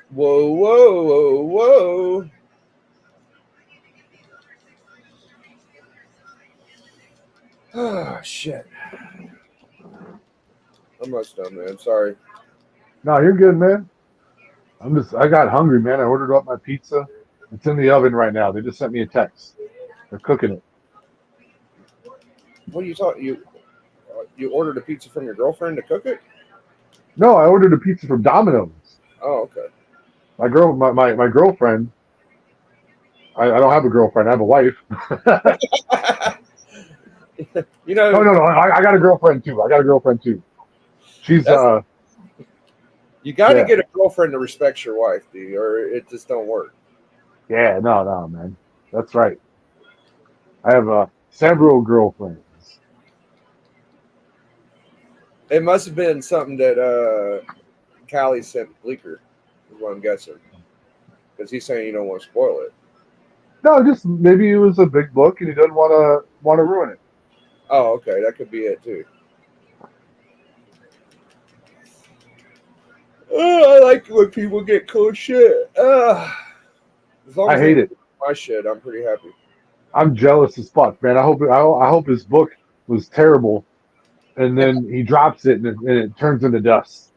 Whoa, whoa, whoa, whoa. Oh, shit. I'm not done, man. Sorry. No, you're good, man. I got hungry, man. I ordered up my pizza. It's in the oven right now. They just sent me a text. They're cooking it. What are you talking? You ordered a pizza from your girlfriend to cook it? No, I ordered a pizza from Domino's. Oh, okay. My girlfriend. I don't have a girlfriend. I have a wife. You know. No. I got a girlfriend too. She's You got to get a girlfriend to respect your wife, dude, or it just don't work. Yeah, no, man. That's right. I have several girlfriends. It must have been something that Callie sent Bleeker, is what I'm guessing. Because he's saying you don't want to spoil it. No, just maybe it was a big book and he doesn't want to ruin it. Oh, okay. That could be it, too. Oh, I like when people get cool shit. I hate it. My shit, I'm pretty happy. I'm jealous as fuck, man. I hope his book was terrible, and then he drops it and it turns into dust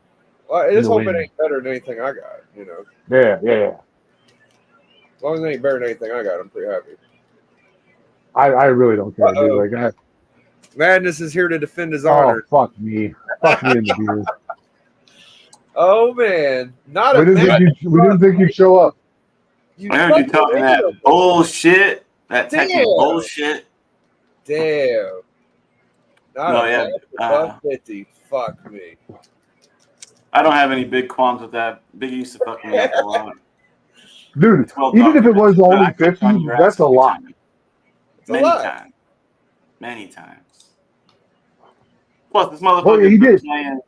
Well, I in just the hope it wind. ain't better than anything I got. You know, Yeah. as long as it ain't better than anything I got, I'm pretty happy. I really don't care, dude. Uh-oh. Like, Madness is here to defend his oh honor. fuck me in the beard. Oh man, not We a didn't man. think you'd show up. You I heard you fucking talking that idiot. bullshit, that Tekken Damn. bullshit. Damn. Not No, a yeah. man. Buck 50. Fuck me. I don't have any big qualms with that. Biggie used to fuck me up a lot. Dude, It's well even if it was documented. But only I clicked 50, on your that's ass a every lot. time. It's a lot. Many times. Plus, this Oh, yeah, motherfucker's he been did. playing.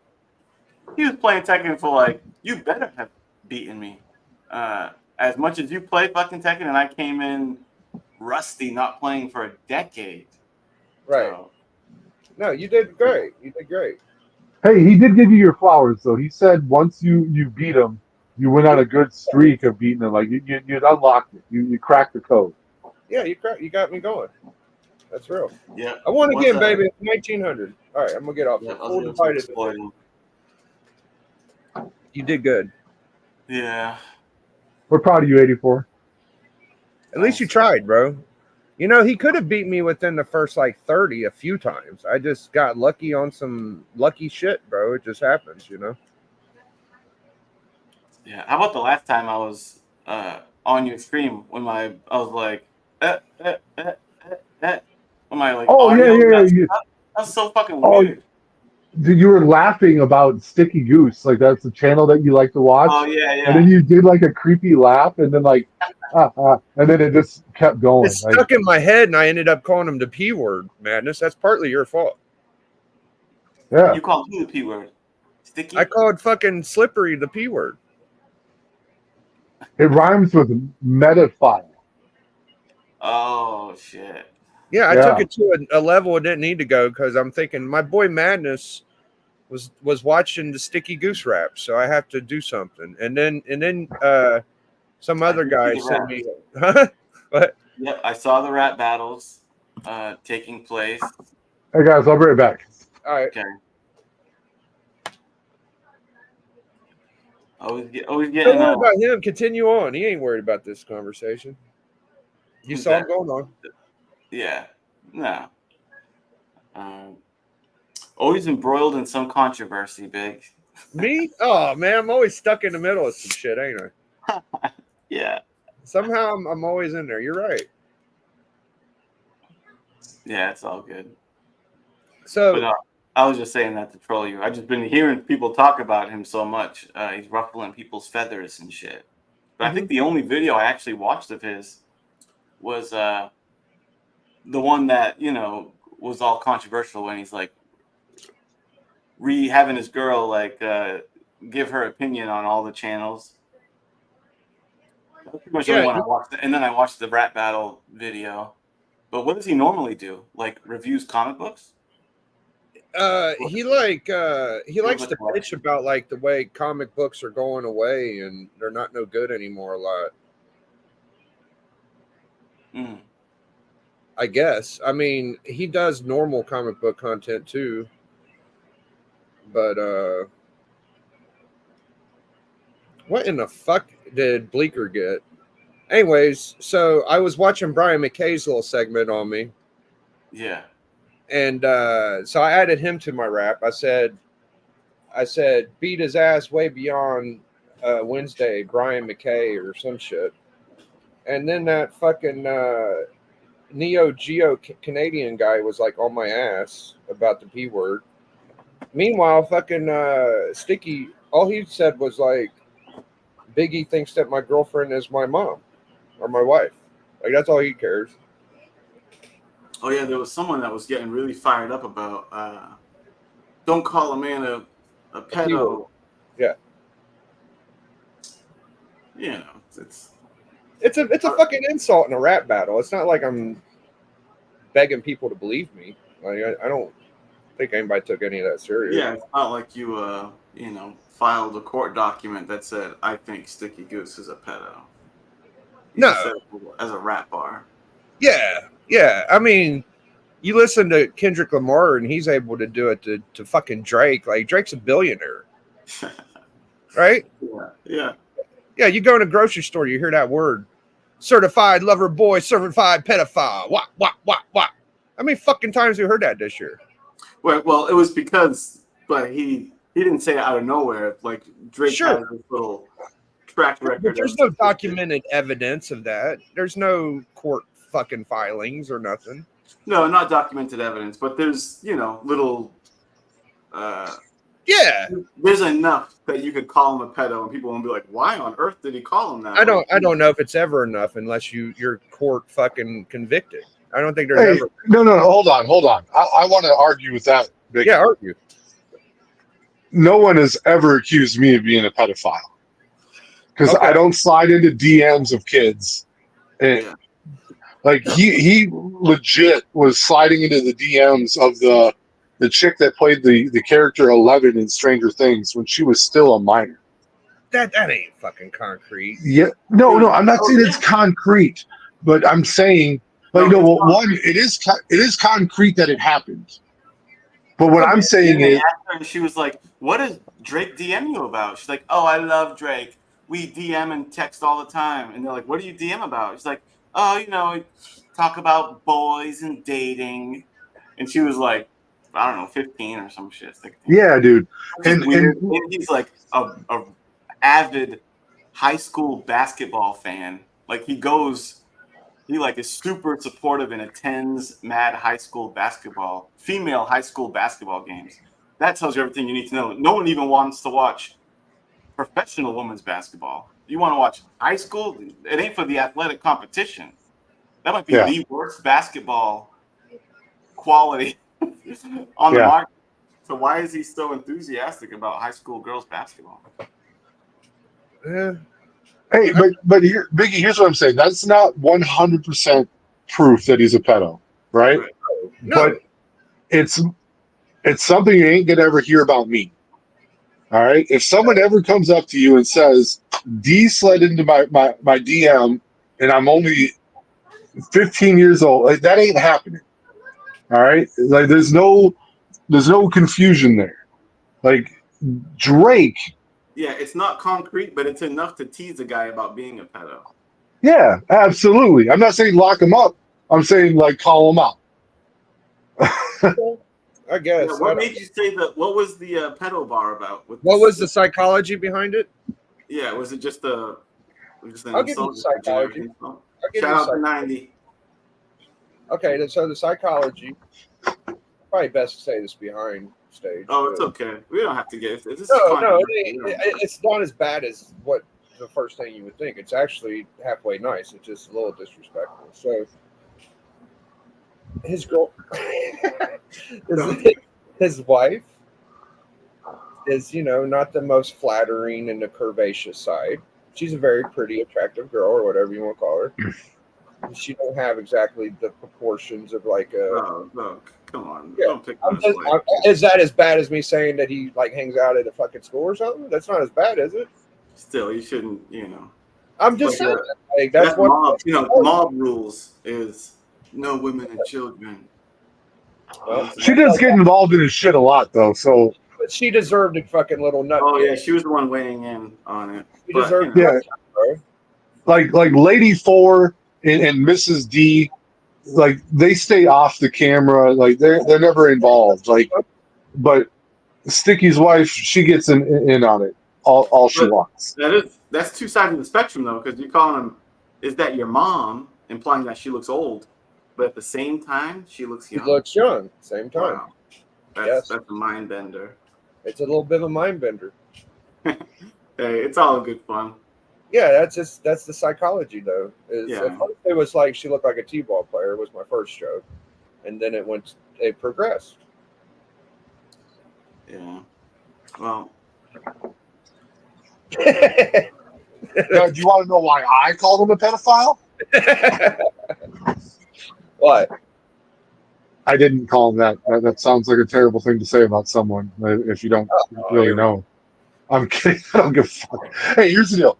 He was playing Tekken for like, you better have beaten me. As much as you play fucking Tekken, and I came in rusty, not playing for a decade. Right. So, No, you did great. You did great. Hey, he did give you your flowers, though. He said once you beat him, you went on a good streak of beating him. Like, you'd unlocked it. You cracked the code. Yeah, you got me going. That's real. yeah. I won What's again, up? baby. 1900. All right, I'm gonna get off. Yeah, Yeah, I full was going to divided. exploit him. You did good. Yeah. We're proud of you, 84. At least you tried, bro. You know, he could have beat me within the first like 30 a few times. I just got lucky on some lucky shit, bro. It just happens, you know. Yeah. How about the last time I was on your stream when I was like, when my like Oh, audio yeah. got stuck? That's so fucking Oh, weird. dude, you were laughing about Sticky Goose. Like, that's the channel that you like to watch. Oh yeah, And then yeah. you did like a creepy laugh, and then like, and then it just kept going. It Like, stuck in my head, and I ended up calling him the P word, Madness. That's partly your fault. yeah. You called who the P word? Sticky? I called fucking Slippery the P word. It rhymes with metaphile. Oh shit. Yeah, I Yeah. took it to a level it didn't need to go because I'm thinking my boy Madness was watching the Sticky Goose rap, so I have to do something. And then some other did guy see the sent rap. me, huh? What? Yep, I saw the rap battles taking place. Hey guys, I'll be right back. All right. Okay. Always Don't getting worry about him. Continue on. He ain't worried about this conversation. You Who's saw that? him going on. Yeah. No. Always embroiled in some controversy, Big. Me? Oh man, I'm always stuck in the middle of some shit, ain't I? Yeah. Somehow I'm always in there. You're right. Yeah, it's all good. So But I was just saying that to troll you. I've just been hearing people talk about him so much. He's ruffling people's feathers and shit. But I think the only video I actually watched of his was the one that, you know, was all controversial when he's like having his girl like give her opinion on all the channels. That's pretty much the only one I watched. And then I watched the rap battle video. But what does he normally do? Like reviews comic books? he likes to collection. bitch about like the way comic books are going away and they're not no good anymore a lot. Mm. I guess. I mean, he does normal comic book content too. But what in the fuck did Bleeker get? Anyways, so I was watching Brian McKay's little segment on me. Yeah. And so I added him to my rap. I said, beat his ass way beyond Wednesday, Brian McKay or some shit. And then that fucking Neo Geo Canadian guy was like on my ass about the P word. Meanwhile, fucking Sticky, all he said was like, Biggie thinks that my girlfriend is my mom or my wife. Like, that's all he cares. Oh yeah, there was someone that was getting really fired up about don't call a man a pedo. Yeah. You know, It's a fucking insult in a rap battle. It's not like I'm begging people to believe me. Like, I don't think anybody took any of that serious. yeah, it's not like you you know, filed a court document that said I think Sticky Goose is a pedo. You No. just said it as a rap bar. Yeah. Yeah, I mean, you listen to Kendrick Lamar, and he's able to do it to fucking Drake. Like Drake's a billionaire, right? Yeah. Yeah, you go in a grocery store, you hear that word, certified lover boy, certified pedophile. What? How many fucking times have you heard that this year? Well, it was because, but he didn't say it out of nowhere. Like Drake Sure. has this little track record. But there's no documented evidence of that. There's no court fucking filings or nothing. No, not documented evidence, but there's little. Yeah, There's enough that you could call him a pedo, and people won't be like, "Why on earth did he call him that?" I don't know if it's ever enough unless you're court fucking convicted. I don't think there's Hey, ever. no, hold on. I want to argue with that. Vic. Yeah, argue. No one has ever accused me of being a pedophile because Okay. I don't slide into DMs of kids. And, Yeah. like he legit was sliding into the DMs of the chick that played the character 11 in Stranger Things when she was still a minor. That ain't fucking concrete. Yeah, no, I'm not saying it's concrete, but I'm saying it is concrete that it happened. But what I'm saying is, and she was like, "What does Drake DM you about?" She's like, "Oh, I love Drake. We DM and text all the time." And they're like, "What do you DM about?" She's like, "Oh, we talk about boys and dating." And she was like, I don't know, 15 or some shit. 16. yeah, dude. And he's like a avid high school basketball fan. Like he is super supportive and attends mad female high school basketball games. That tells you everything you need to know. No one even wants to watch professional women's basketball. You want to watch high school? It ain't for the athletic competition. That might be the worst basketball quality on the market. So why is he so enthusiastic about high school girls basketball? Yeah. Hey, but here, Biggie, here's what I'm saying. That's not 100% proof that he's a pedo, right? No. But it's something you ain't gonna ever hear about me. All right. If someone ever comes up to you and says, D slid into my DM and I'm only 15 years old, like that ain't happening. All right. Like there's no confusion there. Like Drake. Yeah, it's not concrete, but it's enough to tease a guy about being a pedo. Yeah, absolutely. I'm not saying lock him up. I'm saying like call him out. I guess. Yeah, what made you say that? What was the pedo bar about? What was the psychology behind it? Yeah, was it just an I'll give you the psychology. Shout out to 90. Okay, so the psychology. Probably best to say this behind stage. Oh, it's okay. We don't have to get this. No, it's not as bad as what the first thing you would think. It's actually halfway nice. It's just a little disrespectful. So his girl, his wife is, not the most flattering and the curvaceous side. She's a very pretty, attractive girl, or whatever you want to call her. She don't have exactly the proportions of like a. Oh, no, come on! Yeah. Don't pick Is that as bad as me saying that he like hangs out at a fucking school or something? That's not as bad, is it? Still, you shouldn't. I'm just saying. Like, that's what mob rules is no women and children. Well, she does get involved in his shit a lot, though. So but she deserved a fucking little nut. Oh yeah, she was the one weighing in on it. She deserved. yeah, bro. like Lady 4 and Mrs. D, like they stay off the camera. Like they're never involved. Like, but Sticky's wife, she gets in on it all she wants. That's two sides of the spectrum though, because you're calling him, is that your mom, implying that she looks old, but at the same time she looks young. She looks young. Same time. Wow. That's a mind bender. It's a little bit of a mind bender. Hey, it's all good fun. Yeah, that's the psychology though. At first it was like she looked like a T-ball player was my first joke, and then it progressed. Yeah. Well. Now, do you want to know why I called him a pedophile? What? I didn't call him that. That sounds like a terrible thing to say about someone if you don't really know. I'm kidding. I don't give a fuck. Hey, here's the deal.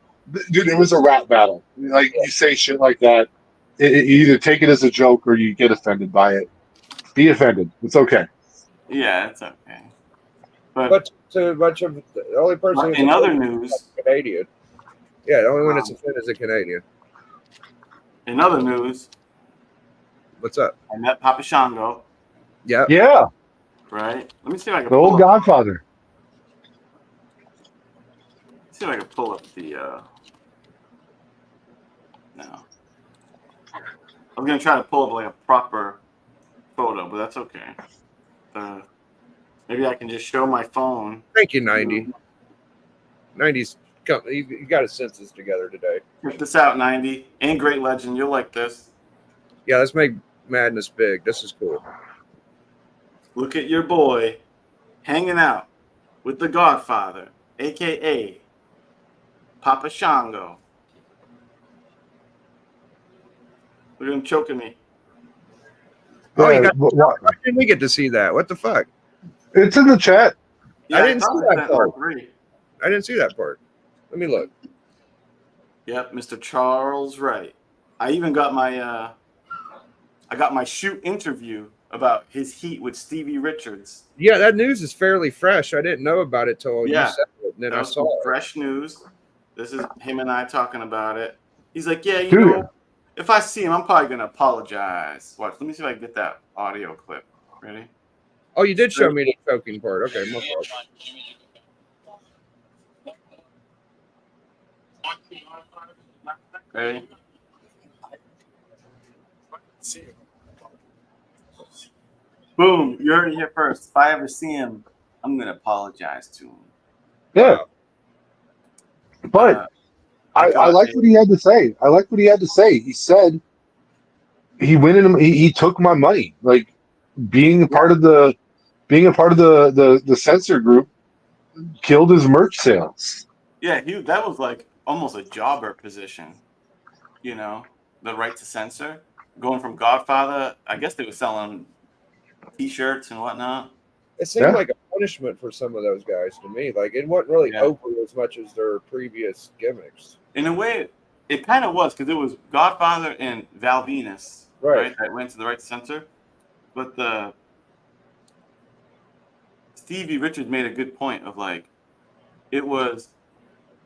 Dude, it was a rap battle. Like, you say shit like that, You either take it as a joke or you get offended by it. Be offended. It's okay. Yeah, it's okay. But But to much of the only person in other news, is Canadian. Yeah, the only one that's offended is a Canadian. What's up? I met Papa Shango. Yeah. Yeah, Right. Let me see if I can the old pull up. Godfather. See if I can pull up the. No. I was gonna try to pull up like a proper photo, but that's okay. Maybe I can just show my phone. Thank you, 90. 90's come. You got his senses together today. Check this out, 90. And Great Legend. You'll like this. Yeah, let's make Madness big. This is cool. Look at your boy hanging out with the Godfather, aka Papa Shango. Look at him choking me. Oh, Yeah, you got. what- Why didn't we get to see that? What the fuck? it's in the chat. Yeah, I didn't thought see I that sent part. Mark III. I didn't see that part. Let me look. Yep, Mr. Charles Wright. I even got my shoot interview about his heat with Stevie Richards. Yeah, that news is fairly fresh. I didn't know about it till Yeah. you said it, and then That I was saw some it. fresh news. This is him and I talking about it. He's like, yeah, you Dude. know, if I see him, I'm probably gonna apologize. Watch, let me see if I can get that audio clip. Ready? Oh, you did show me the choking part. Okay, my fault. Ready? Boom! You heard it here first. If I ever see him, I'm gonna apologize to him. Yeah, but Uh, I like what he had to say. I like what he had to say. He said he went in. He took my money. Like being a part of the censor group killed his merch sales. Yeah, that was like almost a jobber position. You know, the right to censor. Going from Godfather, I guess they were selling T-shirts and whatnot. It seemed Yeah. like a punishment for some of those guys to me. Like it wasn't really Yeah. open as much as their previous gimmicks. In a way, it kind of was because it was Godfather and Val Venus, Right. that went to the right to censor. But the Stevie Richards made a good point of like it was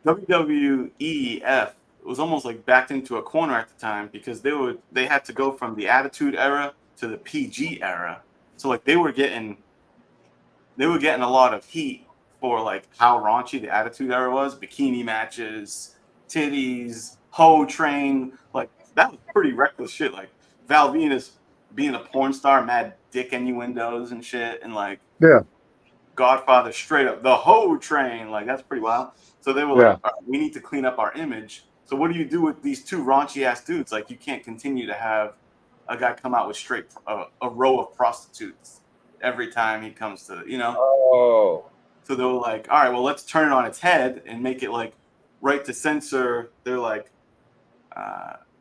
WWEF. It was almost like backed into a corner at the time because they had to go from the Attitude Era to the PG era. So like they were getting a lot of heat for like how raunchy the Attitude Era was, bikini matches, titties, hoe train, like that was pretty reckless shit. Like Val Venus being a porn star, mad dick innuendos and shit, and like Yeah. Godfather straight up the hoe train, like that's pretty wild. So they were Yeah. like, all right, we need to clean up our image. So what do you do with these two raunchy ass dudes? Like you can't continue to have a guy come out with straight a row of prostitutes every time he comes to, you know. Oh, So they were like, all right, well, let's turn it on its head and make it like right to censor. They're like,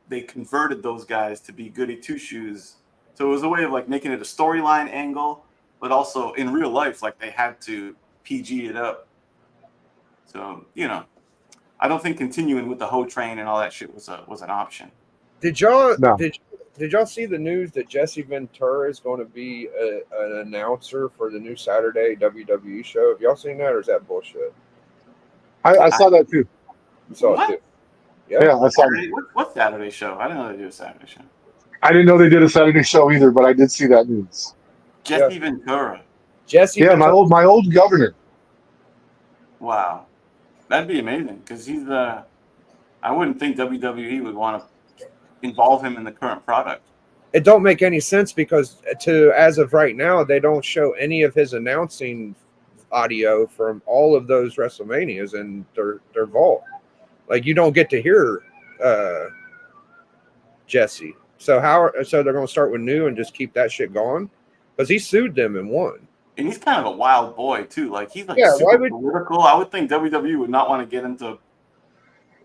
they converted those guys to be goody two shoes. So it was a way of like making it a storyline angle, but also in real life, like they had to PG it up. So, you know, I don't think continuing with the hoe train and all that shit was an option. did y'all No. did y'all see the news that Jesse Ventura is going to be an announcer for the new Saturday WWE show? Have y'all seen that, or is that bullshit? I saw that too. You saw What? it too. Yeah. Yeah, I saw it. Saturday, what Saturday show? I didn't know they do a Saturday show. I didn't know they did a Saturday show either, but I did see that news. Jesse Ventura. Jesse. Yeah, Ventura, my old governor. Wow, that'd be amazing because he's I wouldn't think WWE would want to involve him in the current product. it don't make any sense because as of right now, they don't show any of his announcing audio from all of those WrestleManias in their vault. Like you don't get to hear Jesse. So they're going to start with new and just keep that shit going because he sued them and won. And he's kind of a wild boy too. Like he's like Yeah, super why would- political. I would think WWE would not want to get into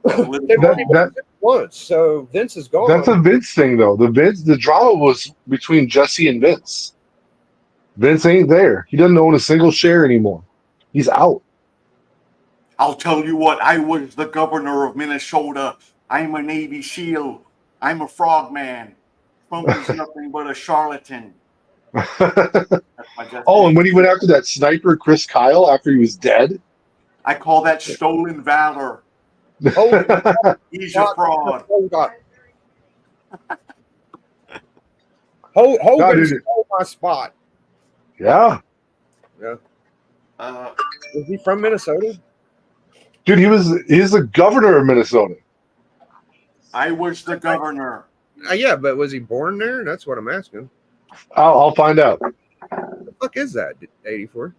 They've political. only been once, so Vince is gone. That's a Vince thing, though. The drama was between Jesse and Vince. Vince ain't there. He doesn't own a single share anymore. He's out. I'll tell you what. I was the governor of Minnesota. I'm a Navy SEAL. I'm a frog man. Trump is nothing but a charlatan. That's my Jesse. Oh, and when he went after that sniper, Chris Kyle, after he was dead. I call that stolen valor. Oh, He's a fraud. Oh, God. Hogan stole my spot. Yeah. Is he from Minnesota? Dude, he's the governor of Minnesota. I was the governor. Yeah, but was he born there? That's what I'm asking. I'll find out. What the fuck is that? 84.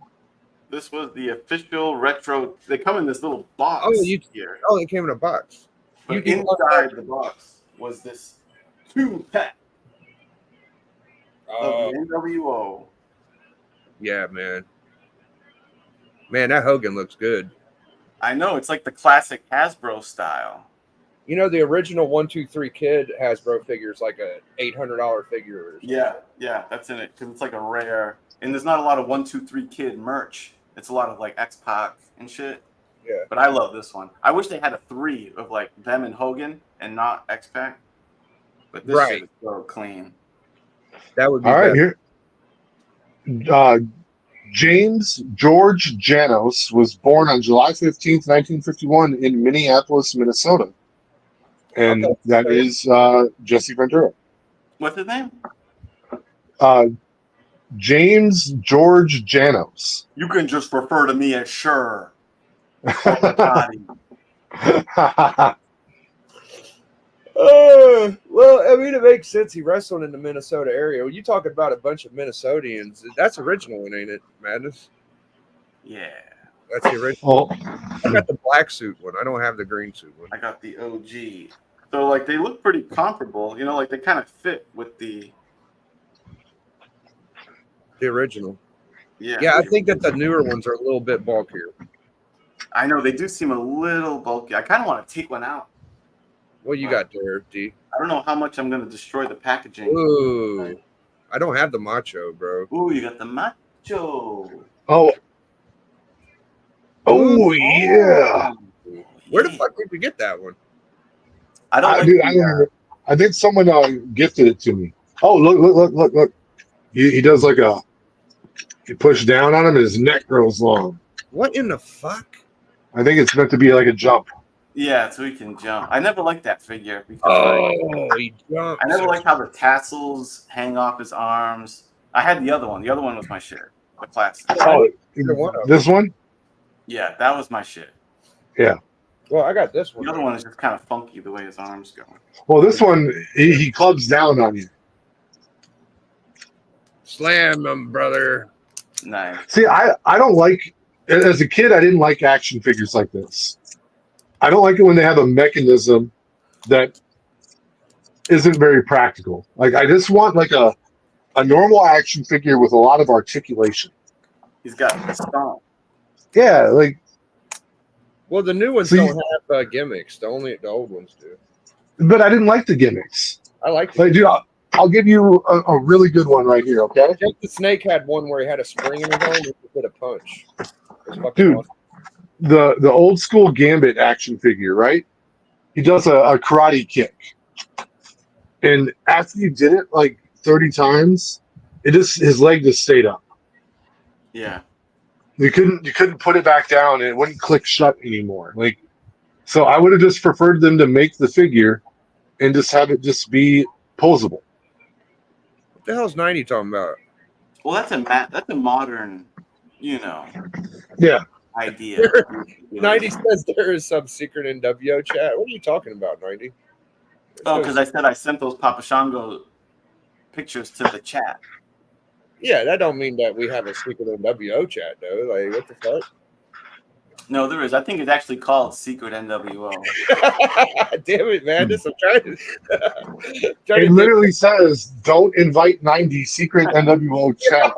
This was the official retro. They come in this little box here. Oh, they came in a box. But inside the box was this 2-pack of the NWO. Yeah, man. Man, that Hogan looks good. I know, it's like the classic Hasbro style. You know, the original 1-2-3 Kid Hasbro figure is like a $800 figure. Or something. Yeah, that's in it because it's like a rare. And there's not a lot of 1-2-3 Kid merch. It's a lot of like X-Pac and shit. Yeah. But I love this one. I wish they had a 3 of like them and Hogan and not X-Pac. But this shit is so clean. That would be all right. Here, James George Janos was born on July 15th, 1951, in Minneapolis, Minnesota, and that is Jesse Ventura. What's his name? James George Janos. You can just refer to me as Sure. Well, I mean, it makes sense. He wrestled in the Minnesota area. When you talking about a bunch of Minnesotians, that's original, ain't it, Madness? Yeah. That's the original. Oh. I got the black suit one. I don't have the green suit one. I got the OG. So, like, they look pretty comparable. You know, like, they kind of fit with the original. Yeah. Yeah, I think that the newer ones are a little bit bulkier. I know. They do seem a little bulky. I kind of want to take one out. What you got there, D? I don't know how much I'm going to destroy the packaging. Ooh. I don't have the macho, bro. Ooh, you got the macho. Oh. Oh, yeah. Where the fuck did we get that one? I don't like Dude, I think someone gifted it to me. Oh, look. He does like you push down on him and his neck grows long. What in the fuck? I think it's meant to be like a jump. Yeah, so he can jump. I never liked that figure. Because he jumped. I never liked how the tassels hang off his arms. I had the other one. The other one was my shit. The classic. Oh, this one? Yeah, that was my shit. Yeah. Well, I got this one. The other one is just kind of funky the way his arms go. Well, this one, he clubs down on you. Slam him, brother. Nice. See, I don't like, as a kid, I didn't like action figures like this. I don't like it when they have a mechanism that isn't very practical. Like, I just want like a normal action figure with a lot of articulation. He's got the stomp. Yeah, like. Well, the new ones don't have gimmicks. The old ones do. But I didn't like the gimmicks. I like. Like, dude, I'll give you a really good one right here. Okay. Jake the Snake had one where he had a spring in his arm and he did a punch. Dude, awesome. the old school Gambit action figure, right? He does a karate kick, and after you did it like 30 times, his leg just stayed up. Yeah. You couldn't put it back down, and it wouldn't click shut anymore. Like, so I would have just preferred them to make the figure and just have it just be posable. What the hell's 90 talking about? Well, that's a modern, Yeah. idea. 90 says there is some secret NWO chat. What are you talking about, 90? Oh, because I said I sent those Papa Shango pictures to the chat. Yeah, that don't mean that we have a secret NWO chat, though. Like, what the fuck? No, there is. I think it's actually called Secret NWO. Damn it, man. I'm trying to. It literally says, "Don't invite 90 secret NWO chat."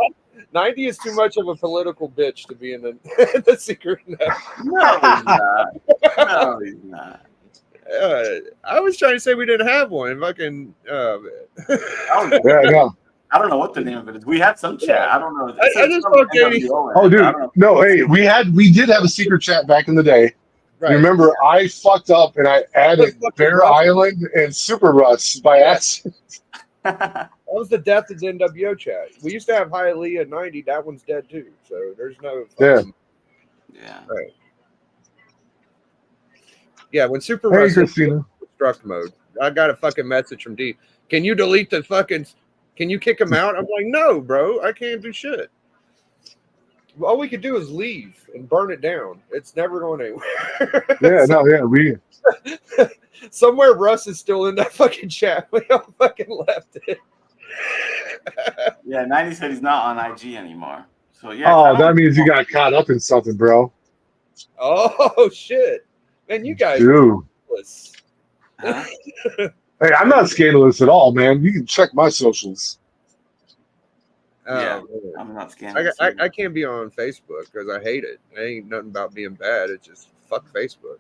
90 is too much of a political bitch to be in the secret. No, he's not. No, he's not. I was trying to say we didn't have one. Fucking. Yeah, no. I don't know what the name of it is. We had some chat. I don't know. I just thought Katie. Oh, dude. No, hey, we did have a secret chat back in the day. Right. Remember, I fucked up and I added Fucking Bear Russ. Island and Super Russ by accident. That was the death of the NWO chat. We used to have Hialeah 90. That one's dead too. So there's no fucking. Yeah. Right. Yeah, when Super Hey, Russ hit Christina. destruct mode, I got a fucking message from D. Can you delete the fucking? Can you kick him out? I'm like, no, bro. I can't do shit. All we could do is leave and burn it down. It's never going anywhere. Yeah, no, yeah, we. Somewhere Russ is still in that fucking chat. We all fucking left it. Yeah, 90 said he's not on IG anymore. So yeah. Oh, kinda that like- means you got caught up in something, bro. Oh shit. Man, you guys are Dude. useless. Huh? Hey, I'm not scandalous at all, man. You can check my socials. Yeah. Man. I'm not scanning. I can't be on Facebook because I hate it. It ain't nothing about being bad. It's just fuck Facebook.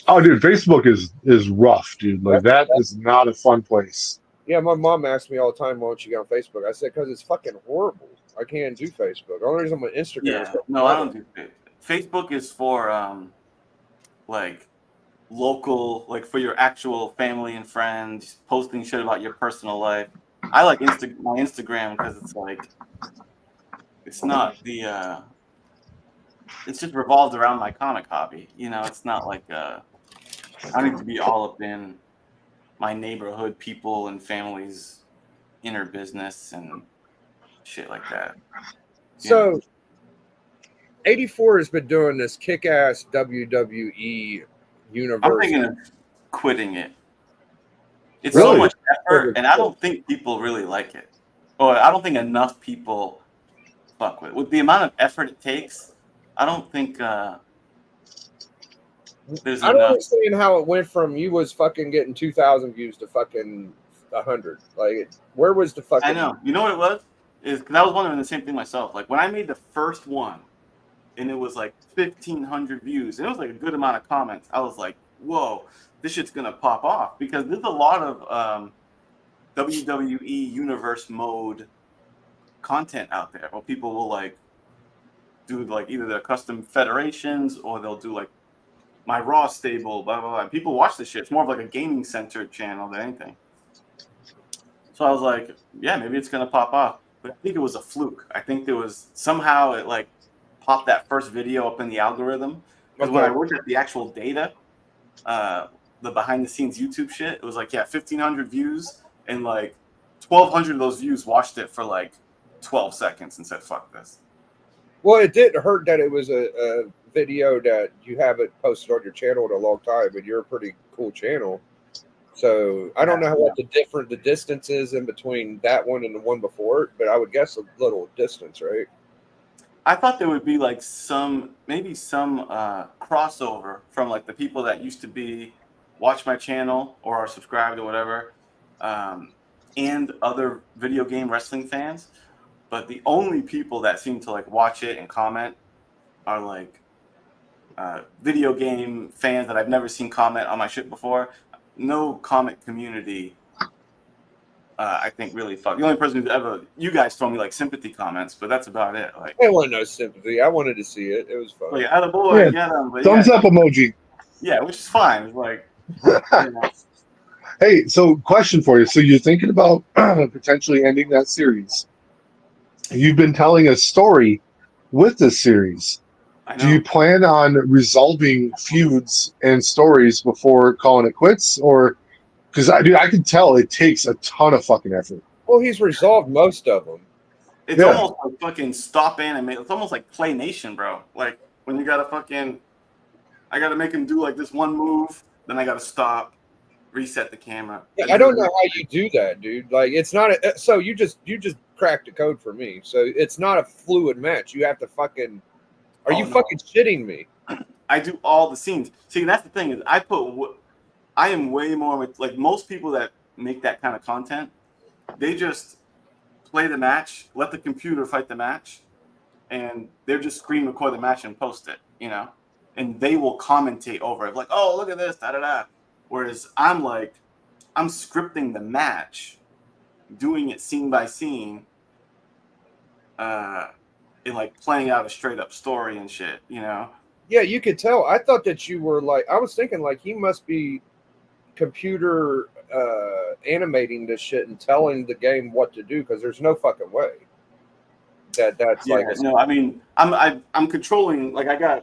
Oh, dude, Facebook is rough, dude. Like that is not a fun place. Yeah, my mom asks me all the time, why don't you get on Facebook? I said, because it's fucking horrible. I can't do Facebook. The only reason I'm on Instagram is Yeah. 'cause No, I don't do Facebook. Facebook is for like local, like for your actual family and friends, posting shit about your personal life. I like my Instagram because it's like it's not the it's just revolved around my comic hobby. You know, it's not like I don't need to be all up in my neighborhood people and families' inner business and shit like that. So, 84 has been doing this kick-ass WWE universe. I'm thinking of quitting it. It's so Really? much effort, and I don't think people really like it. Or I don't think enough people fuck with it. With the amount of effort it takes, I don't think there's I don't enough. understand how it went from you was fucking getting 2,000 views to fucking 100. Like, where was the fucking? I know. You know what it was? Is because I was wondering the same thing myself. Like when I made the first one, and it was like 1,500 views, and it was like a good amount of comments. I was like, "Whoa, this shit's gonna pop off!" Because there's a lot of WWE Universe mode content out there where people will like do like either their custom federations or they'll do like my Raw stable, blah blah blah. And people watch this shit. It's more of like a gaming centered channel than anything. So I was like, yeah, maybe it's gonna pop off. But I think it was a fluke. I think there was somehow it like popped that first video up in the algorithm. Because when I looked at the actual data, the behind the scenes YouTube shit, it was like, yeah, 1,500 views and like 1,200 of those views watched it for like 12 seconds and said, fuck this. Well, it didn't hurt that it was a video that you haven't posted on your channel in a long time, and you're a pretty cool channel. So I don't know what the distance is in between that one and the one before it, but I would guess a little distance, right? I thought there would be like some crossover from like the people that used to watch my channel or are subscribed or whatever, and other video game wrestling fans. But the only people that seem to like watch it and comment are like video game fans that I've never seen comment on my shit before. No comic community, I think, really fuck. The only person who's ever, you guys throw me like sympathy comments, but that's about it. Like, I want no sympathy. I wanted to see it. It was fun. well, yeah, attaboy, Yeah, get him. But Thumbs up emoji. Yeah, which is fine. It's like, you know. Hey, so question for you. So you're thinking about potentially ending that series. You've been telling a story with this series. I know. Do you plan on resolving feuds and stories before calling it quits? Or because I can tell it takes a ton of fucking effort. Well, he's resolved most of them. It's Yeah. almost like fucking stop anime. It's almost like Play Nation, bro. Like when you gotta fucking, I gotta make him do like this one move, then I gotta stop, reset the camera. Yeah, I don't know how you do that, dude. Like, it's not so you just cracked the code for me. So it's not a fluid match. You have to fucking. Are you fucking shitting me? I do all the scenes. See, that's the thing is I am way more like most people that make that kind of content. They just play the match, let the computer fight the match, and they're just screen record the match and post it, you know? And they will commentate over it, like, oh, look at this, da da da. Whereas I'm like, I'm scripting the match, doing it scene by scene, and like playing out a straight up story and shit, you know? Yeah, you could tell. I thought that you were like, I was thinking like he must be computer animating this shit and telling the game what to do because there's no fucking way that's Yeah, like no, I mean, I'm controlling. Like I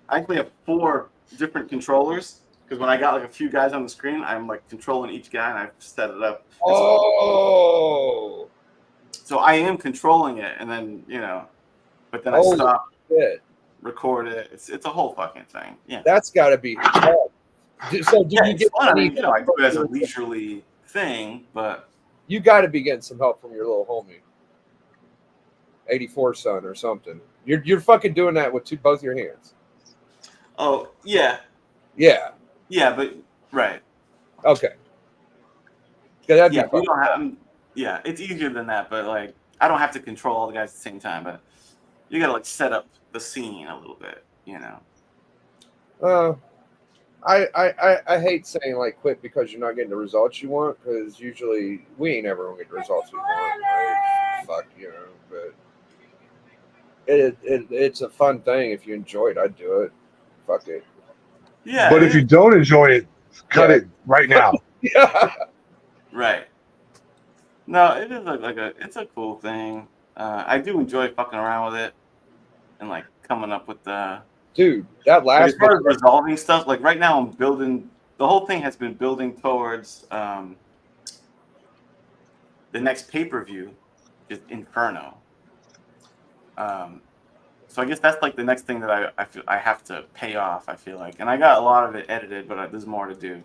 actually have 4 different controllers because when I got like a few guys on the screen, I'm like controlling each guy and I've set it up. oh So I am controlling it, and then but then I holy stop, shit. record it. It's a whole fucking thing. Yeah. That's got to be tough. So do Yeah, you it's get fun. I any? mean, I do it as a leisurely thing, but You got to be getting some help from your little homie, 84 son or something. You're fucking doing that with both your hands. oh yeah, Yeah. but right. Okay. That'd Yeah, be fun. we don't have. Yeah, it's easier than that, but like I don't have to control all the guys at the same time. But you gotta like set up the scene a little bit, I hate saying like quit because you're not getting the results you want because usually we ain't ever gonna get the results we want. Right? Fuck, but it's a fun thing if you enjoy it. I'd do it. Fuck it. Yeah. But if you don't enjoy it, cut it right now. Yeah. Right. No, it is it's a cool thing. I do enjoy fucking around with it and like coming up with the. Dude, that Like, last as far as resolving stuff, like right now I'm building. The whole thing has been building towards the next pay-per-view is Inferno. So I guess that's like the next thing that I feel I have to pay off. I feel like, and I got a lot of it edited, but there's more to do.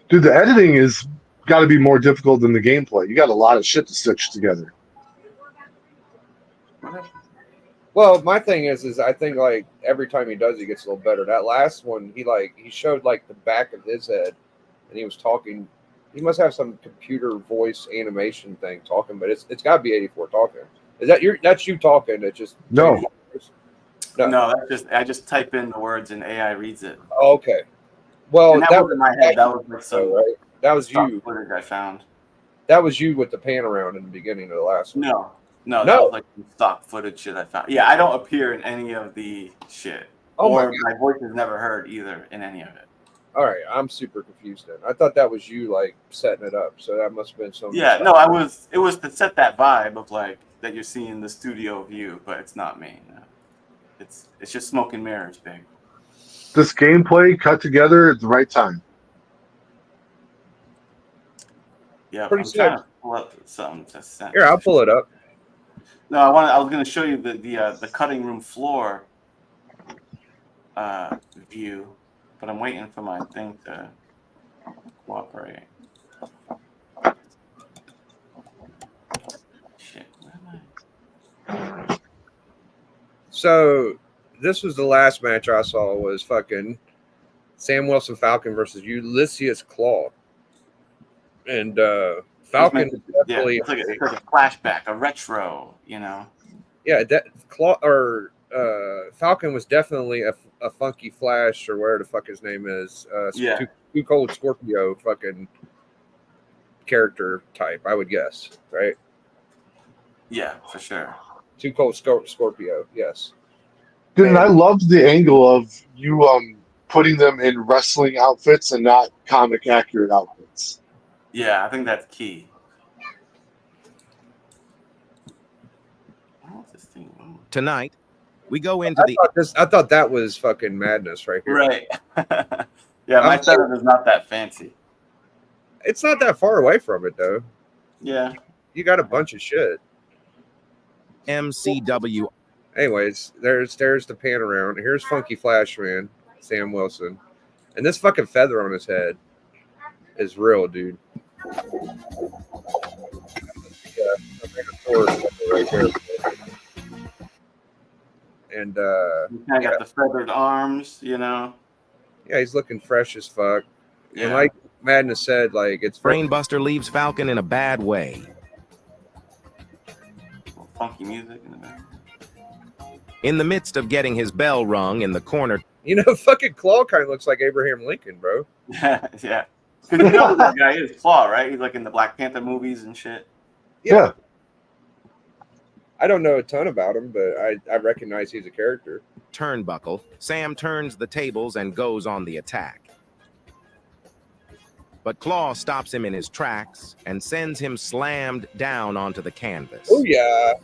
Dude, the editing is got to be more difficult than the gameplay. You got a lot of shit to stitch together. Well, my thing is I think like every time he does, he gets a little better. That last one, he showed like the back of his head, and he was talking. He must have some computer voice animation thing talking, but it's got to be 84 talking. Is that that's you talking? It just No. No, I just type in the words and AI reads it. Oh, okay. Well, And that was in my head. That was like some right. That was you. footage I found. That was you with the pan around in the beginning of the last one. No, that was like some stock footage shit I found. Yeah, I don't appear in any of the shit. Oh or my voice is never heard either in any of it. All right, I'm super confused then. I thought that was you like setting it up, so that must have been some. Yeah, no, it was to set that vibe of like that you're seeing the studio view, but it's not me. No. It's just smoke and mirrors, big. This gameplay cut together at the right time. Yeah, Pretty I'm trying to pull up something to send. Here, I'll pull it up. No, I was going to show you the cutting room floor view, but I'm waiting for my thing to cooperate. Shit, where am I? So this was the last match I saw was fucking Sam Wilson Falcon versus Ulysses Claw. And Falcon definitely it's like a flashback, a retro, Yeah, that Claw or Falcon was definitely a funky Flash or where the fuck his name is. Too Cold Scorpio fucking character type, I would guess, right? Yeah, for sure. Too Cold Scorpio, yes. Dude, and I loved the angle of you putting them in wrestling outfits and not comic accurate outfits. Yeah, I think that's key. Tonight, we go into I thought that was fucking madness right here. Right. Yeah, my setup is not that fancy. It's not that far away from it though. Yeah. You got a bunch of shit. MCW. Anyways, there's the pan around. Here's Funky Flash Man, Sam Wilson. And this fucking feather on his head is real, dude. Yeah, right there. And you kind of got the feathered arms, Yeah, he's looking fresh as fuck. Yeah. And like Madness said, like it's Brainbuster leaves Falcon in a bad way. Funky music in the back. In the midst of getting his bell rung in the corner. Fucking Claw kind of looks like Abraham Lincoln, bro. Yeah. Because you know who that guy is, Claw, right? He's like in the Black Panther movies and shit. Yeah. I don't know a ton about him, but I recognize he's a character. Turnbuckle, Sam turns the tables and goes on the attack. But Claw stops him in his tracks and sends him slammed down onto the canvas. Oh yeah.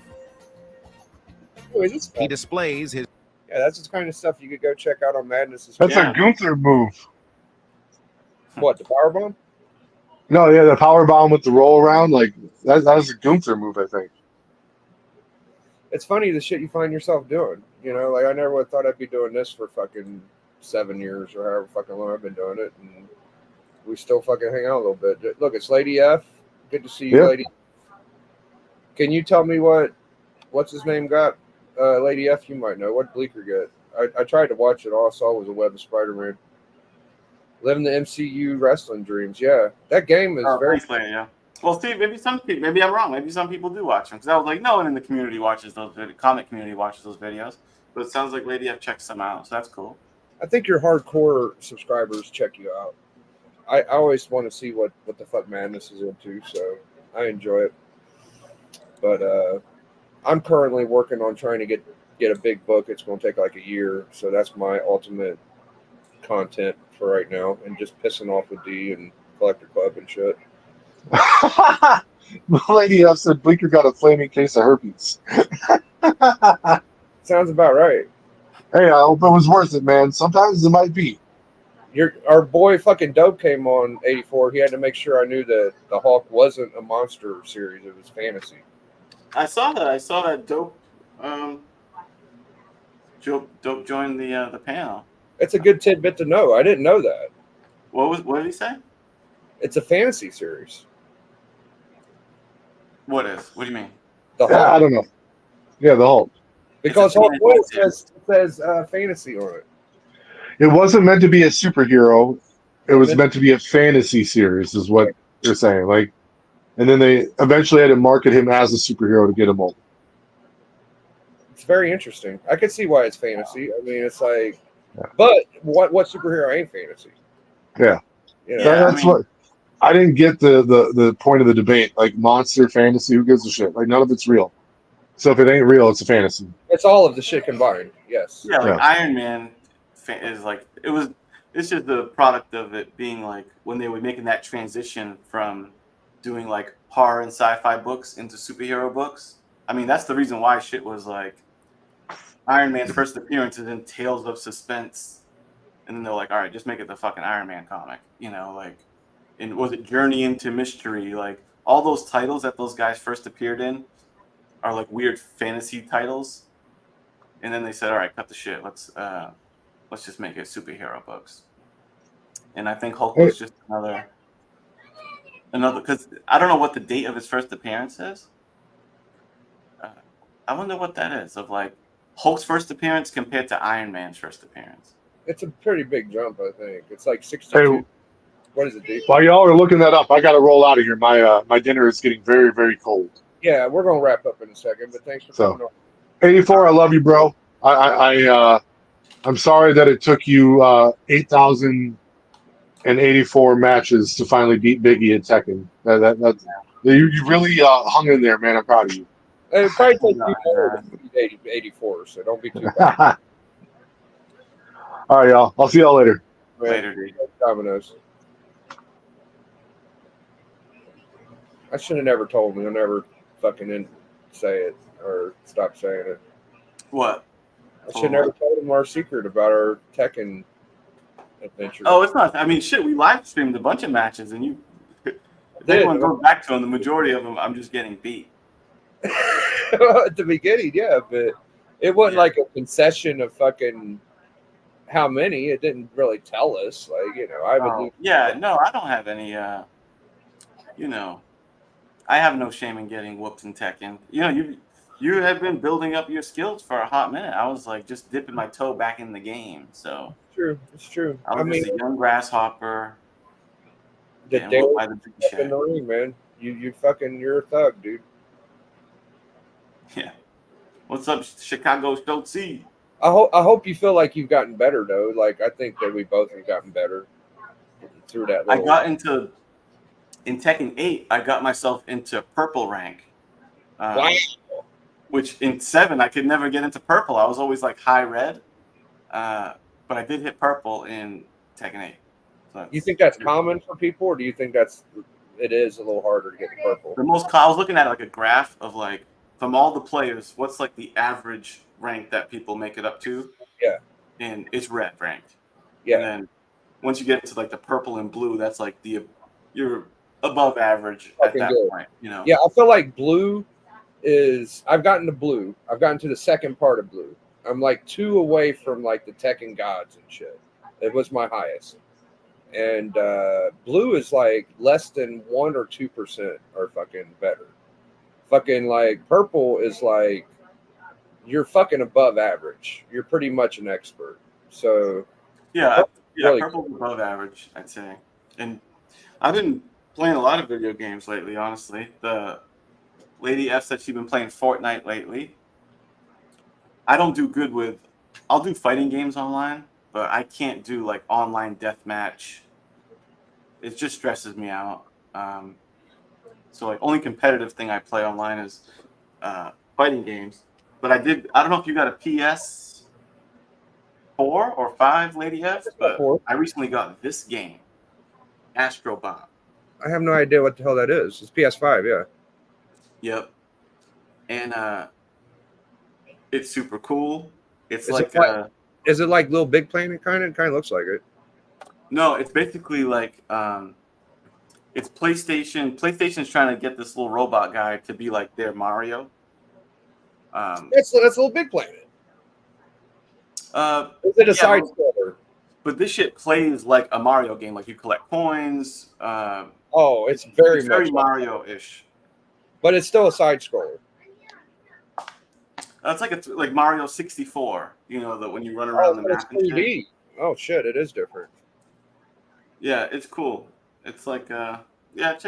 Oh, is this He fun? displays his Yeah, that's the kind of stuff you could go check out on Madness. That's Yeah. a Gunther move. What, the powerbomb? No, yeah, the power bomb with the roll around, like that's a Gunther move, I think. It's funny the shit you find yourself doing. You know, like I never would have thought I'd be doing this for fucking 7 years or however fucking long I've been doing it, and we still fucking hang out a little bit. Look, it's Lady F. Good to see you, Yeah. Lady. Can you tell me what's his name got? Lady F, you might know. What Bleecker get? I tried to watch it. All I saw was a web of Spider-Man. Living the MCU wrestling dreams. Yeah, that game is very. Thanks, Lady, yeah. Well, Steve, maybe I'm wrong. Maybe some people do watch them because I was like, no one in the community watches those comic community watches those videos. But it sounds like Lady F checks some out, so that's cool. I think your hardcore subscribers check you out. I always want to see what the fuck Madness is into, so I enjoy it. But I'm currently working on trying to get a big book. It's going to take like a year, so that's my ultimate content for right now, and just pissing off with D and Collector Club and shit. Lady F said Bleecker got a flaming case of herpes. Sounds about right. Hey, I hope it was worth it, man. Sometimes it might be. Our boy fucking Dope came on 84. He had to make sure I knew that the Hulk wasn't a monster series; it was fantasy. I saw that Dope. Dope joined the panel. It's a good tidbit to know. I didn't know that. What did he say? It's a fantasy series. What do you mean? The Yeah, I Hulk, don't know. Yeah, the Hulk. because It's a Hulk fantasy says fantasy on it. It wasn't meant to be a superhero. It was meant to be a fantasy series, is what they're saying. Like, and then they eventually had to market him as a superhero to get him over. It's very interesting. I could see why it's fantasy. I mean, it's like, Yeah. but what superhero ain't fantasy? Yeah. You know? Yeah. That's what I didn't get the point of the debate. Like monster fantasy, who gives a shit? Like none of it's real. So if it ain't real, it's a fantasy. It's all of the shit combined. Yes. Yeah, like Yeah. Iron Man is like it's just the product of it being like when they were making that transition from doing like horror and sci-fi books into superhero books. I mean, that's the reason why shit was like Iron Man's first appearance is in Tales of Suspense, and then they're like, all right, just make it the fucking Iron Man comic, you know, like, and was it Journey into Mystery? Like all those titles that those guys first appeared in are like weird fantasy titles, and then they said, all right, cut the shit, let's just make it superhero books. And I think Hulk was just another because I don't know what the date of his first appearance is. I wonder what that is of like Hulk's first appearance compared to Iron Man's first appearance. It's a pretty big jump, I think. It's like 62. Hey, What is it, dude? while y'all are looking that up, I got to roll out of here. My dinner is getting very, very cold. Yeah, we're gonna wrap up in a second, but thanks for coming on. 84, I love you, bro. I'm sorry that it took you 8,084 matches to finally beat Biggie at Tekken. You really hung in there, man. I'm proud of you. It probably takes you more to beat 84, so don't be too bad. All right, y'all. I'll see y'all later. Man, Later, dude. Dominoes. I should have never told him. He'll never fucking say it or stop saying it. What? I should have never told him our secret about our Tekken adventure. Oh, it's not. I mean, shit. We live streamed a bunch of matches, and you. If Did. anyone goes back to them, the majority of them, I'm just getting beat. At the beginning, yeah, but it wasn't like a concession of fucking how many. It didn't really tell us. Like, you know, I would lose. Yeah, no, I don't have any. You know, I have no shame in getting whooped in Tekken. You know, you have been building up your skills for a hot minute. I was like just dipping my toe back in the game. So True, it's true. I was just a young grasshopper. the getting dare whooped by the big up in shit. the ring, man. You're a thug, dude. Yeah. What's up, Chicago Stokesy? I hope you feel like you've gotten better though. Like I think that we both have gotten better through that. I got in Tekken 8. I got myself into purple rank. Wow. which in 7 I could never get into purple. I was always like high red, but I did hit purple in Tekken 8. So You think that's common for people, or do you think it is a little harder to get to purple? I was looking at like a graph of like from all the players, what's like the average rank that people make it up to? Yeah. And it's red ranked. Yeah. And then once you get to like the purple and blue, that's like you're above average at Fucking that good. point. You know. Yeah, I feel like blue is. I've gotten to blue. I've gotten to the second part of blue. I'm like 2 away from like the Tekken gods and shit. It was my highest. And blue is like less than 1 or 2% are fucking better. Fucking like purple is like you're fucking above average. You're pretty much an expert. So Yeah, really purple's above average, I'd say. And I've been playing a lot of video games lately, honestly. The Lady F said she's been playing Fortnite lately. I don't do good with I'll do fighting games online, but I can't do like online deathmatch. It just stresses me out. So like only competitive thing I play online is fighting games. But I don't know if you got a PS4 or 5, Lady F, but I recently got this game, Astro Bot. I have no idea what the hell that is. It's PS5, yeah. Yep. And it's super cool. It's Is it like Little Big Planet kind of? It kind of looks like it. No, it's basically like it's PlayStation. PlayStation's trying to get this little robot guy to be like their Mario. That's Little Big Planet. Is it a side scroller? But this shit plays like a Mario game. Like you collect coins. It's very Mario-ish. But it's still a side scroller. It's like Mario 64. You know, when you run around the map. It's 3D. Oh shit, it is different. Yeah, it's cool. It's like check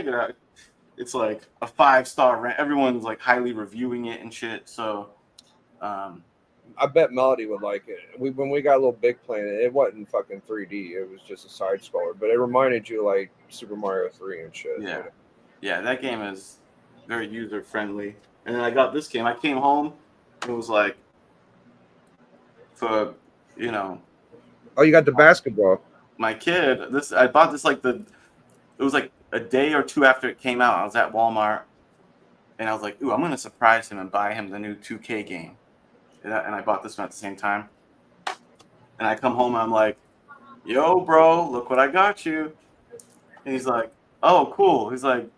it out. It's like a 5-star rank. Everyone's like highly reviewing it and shit. So I bet Melody would like it. When we got Little Big Planet, it wasn't fucking 3D. It was just a side scroller, but it reminded you like Super Mario 3 and shit. Yeah. Yeah, that game is very user friendly. And then I got this game. I came home. It was like for Oh, you got the basketball. My kid, I bought this it was like a day or 2 after it came out. I was at Walmart and I was like, ooh, I'm gonna surprise him and buy him the new 2K game. And I bought this one at the same time. And I come home and I'm like, yo, bro, look what I got you. And he's like, oh, cool. He's like,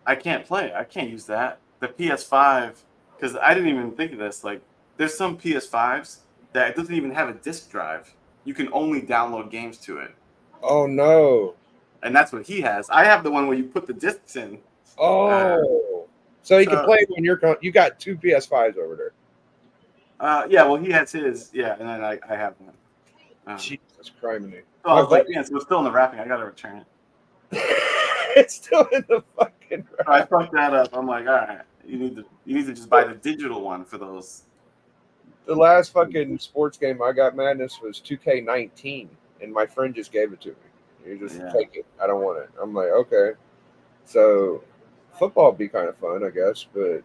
I can't play. I can't use that. The PS5, because I didn't even think of this. Like, there's some PS5s that it doesn't even have a disc drive. You can only download games to it. Oh no! And that's what he has. I have the one where you put the discs in. So you can play when you got 2 PS5s over there. Yeah, well, he has his. Yeah, and then I have one. Jesus Christ, me. So I was like, man, so it's still in the wrapping. I gotta return it. It's still in the fucking wrapping. So I fucked that up. I'm like, all right, you need to just buy the digital one for those. The last fucking sports game I got Madness was 2K19, and my friend just gave it to me. You just take it. I don't want it. I'm like, okay. So football would be kind of fun, I guess, but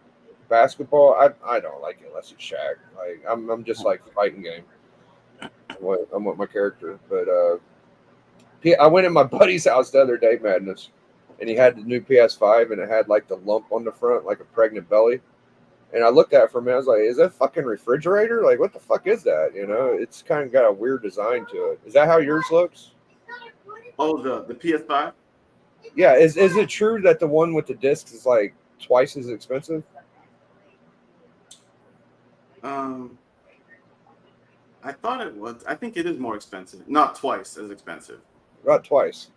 basketball, I don't like it unless it's Shaq. Like I'm just like fighting game. I'm with my character, but I went in my buddy's house the other day, Madness, and he had the new PS5, and it had like the lump on the front, like a pregnant belly. And I looked at it for a minute. I was like, is that a fucking refrigerator? Like, what the fuck is that? You know, it's kind of got a weird design to it. Is that how yours looks? Oh, the PS5? Yeah. Is it true that the one with the discs is like twice as expensive? I thought it was. I think it is more expensive. Not twice as expensive. About twice.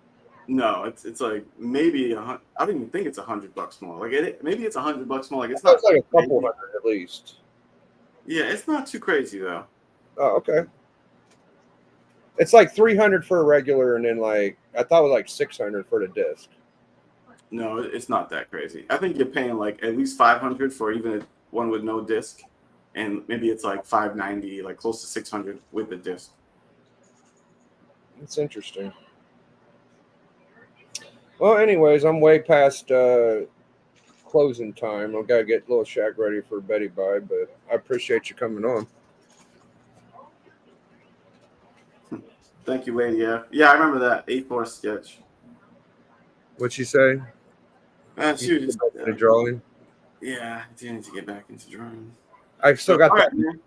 No, it's like maybe I don't even think it's $100 more. Like maybe it's $100 more. Like it's not like a couple hundred at least. Yeah, it's not too crazy though. Oh, okay. It's like 300 for a regular, and then like I thought it was like 600 for the disc. No, it's not that crazy. I think you're paying like at least 500 for even one with no disc, and maybe it's like 590, like close to 600 with the disc. It's interesting. Well, anyways, I'm way past closing time. I've got to get Little Shack ready for Betty Bye, but I appreciate you coming on. Thank you, Wade. Yeah, I remember that 8-4 sketch. What'd you say? She was just, The drawing. yeah, I do need to get back into drawing. I still got All that. right, man.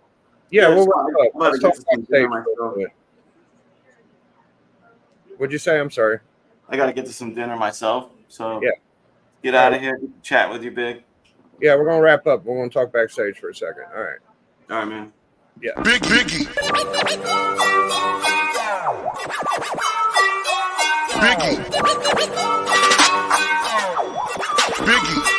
Yeah, we'll just- wrap up. I'm about Let's to talk get some backstage dinner for a myself. minute. What'd you say? I'm sorry. I got to get to some dinner myself. So Yeah. get out of here. Chat with you, Big. Yeah, we're gonna wrap up. We're gonna talk backstage for a second. All right. All right, man. Yeah. Biggie. Biggie.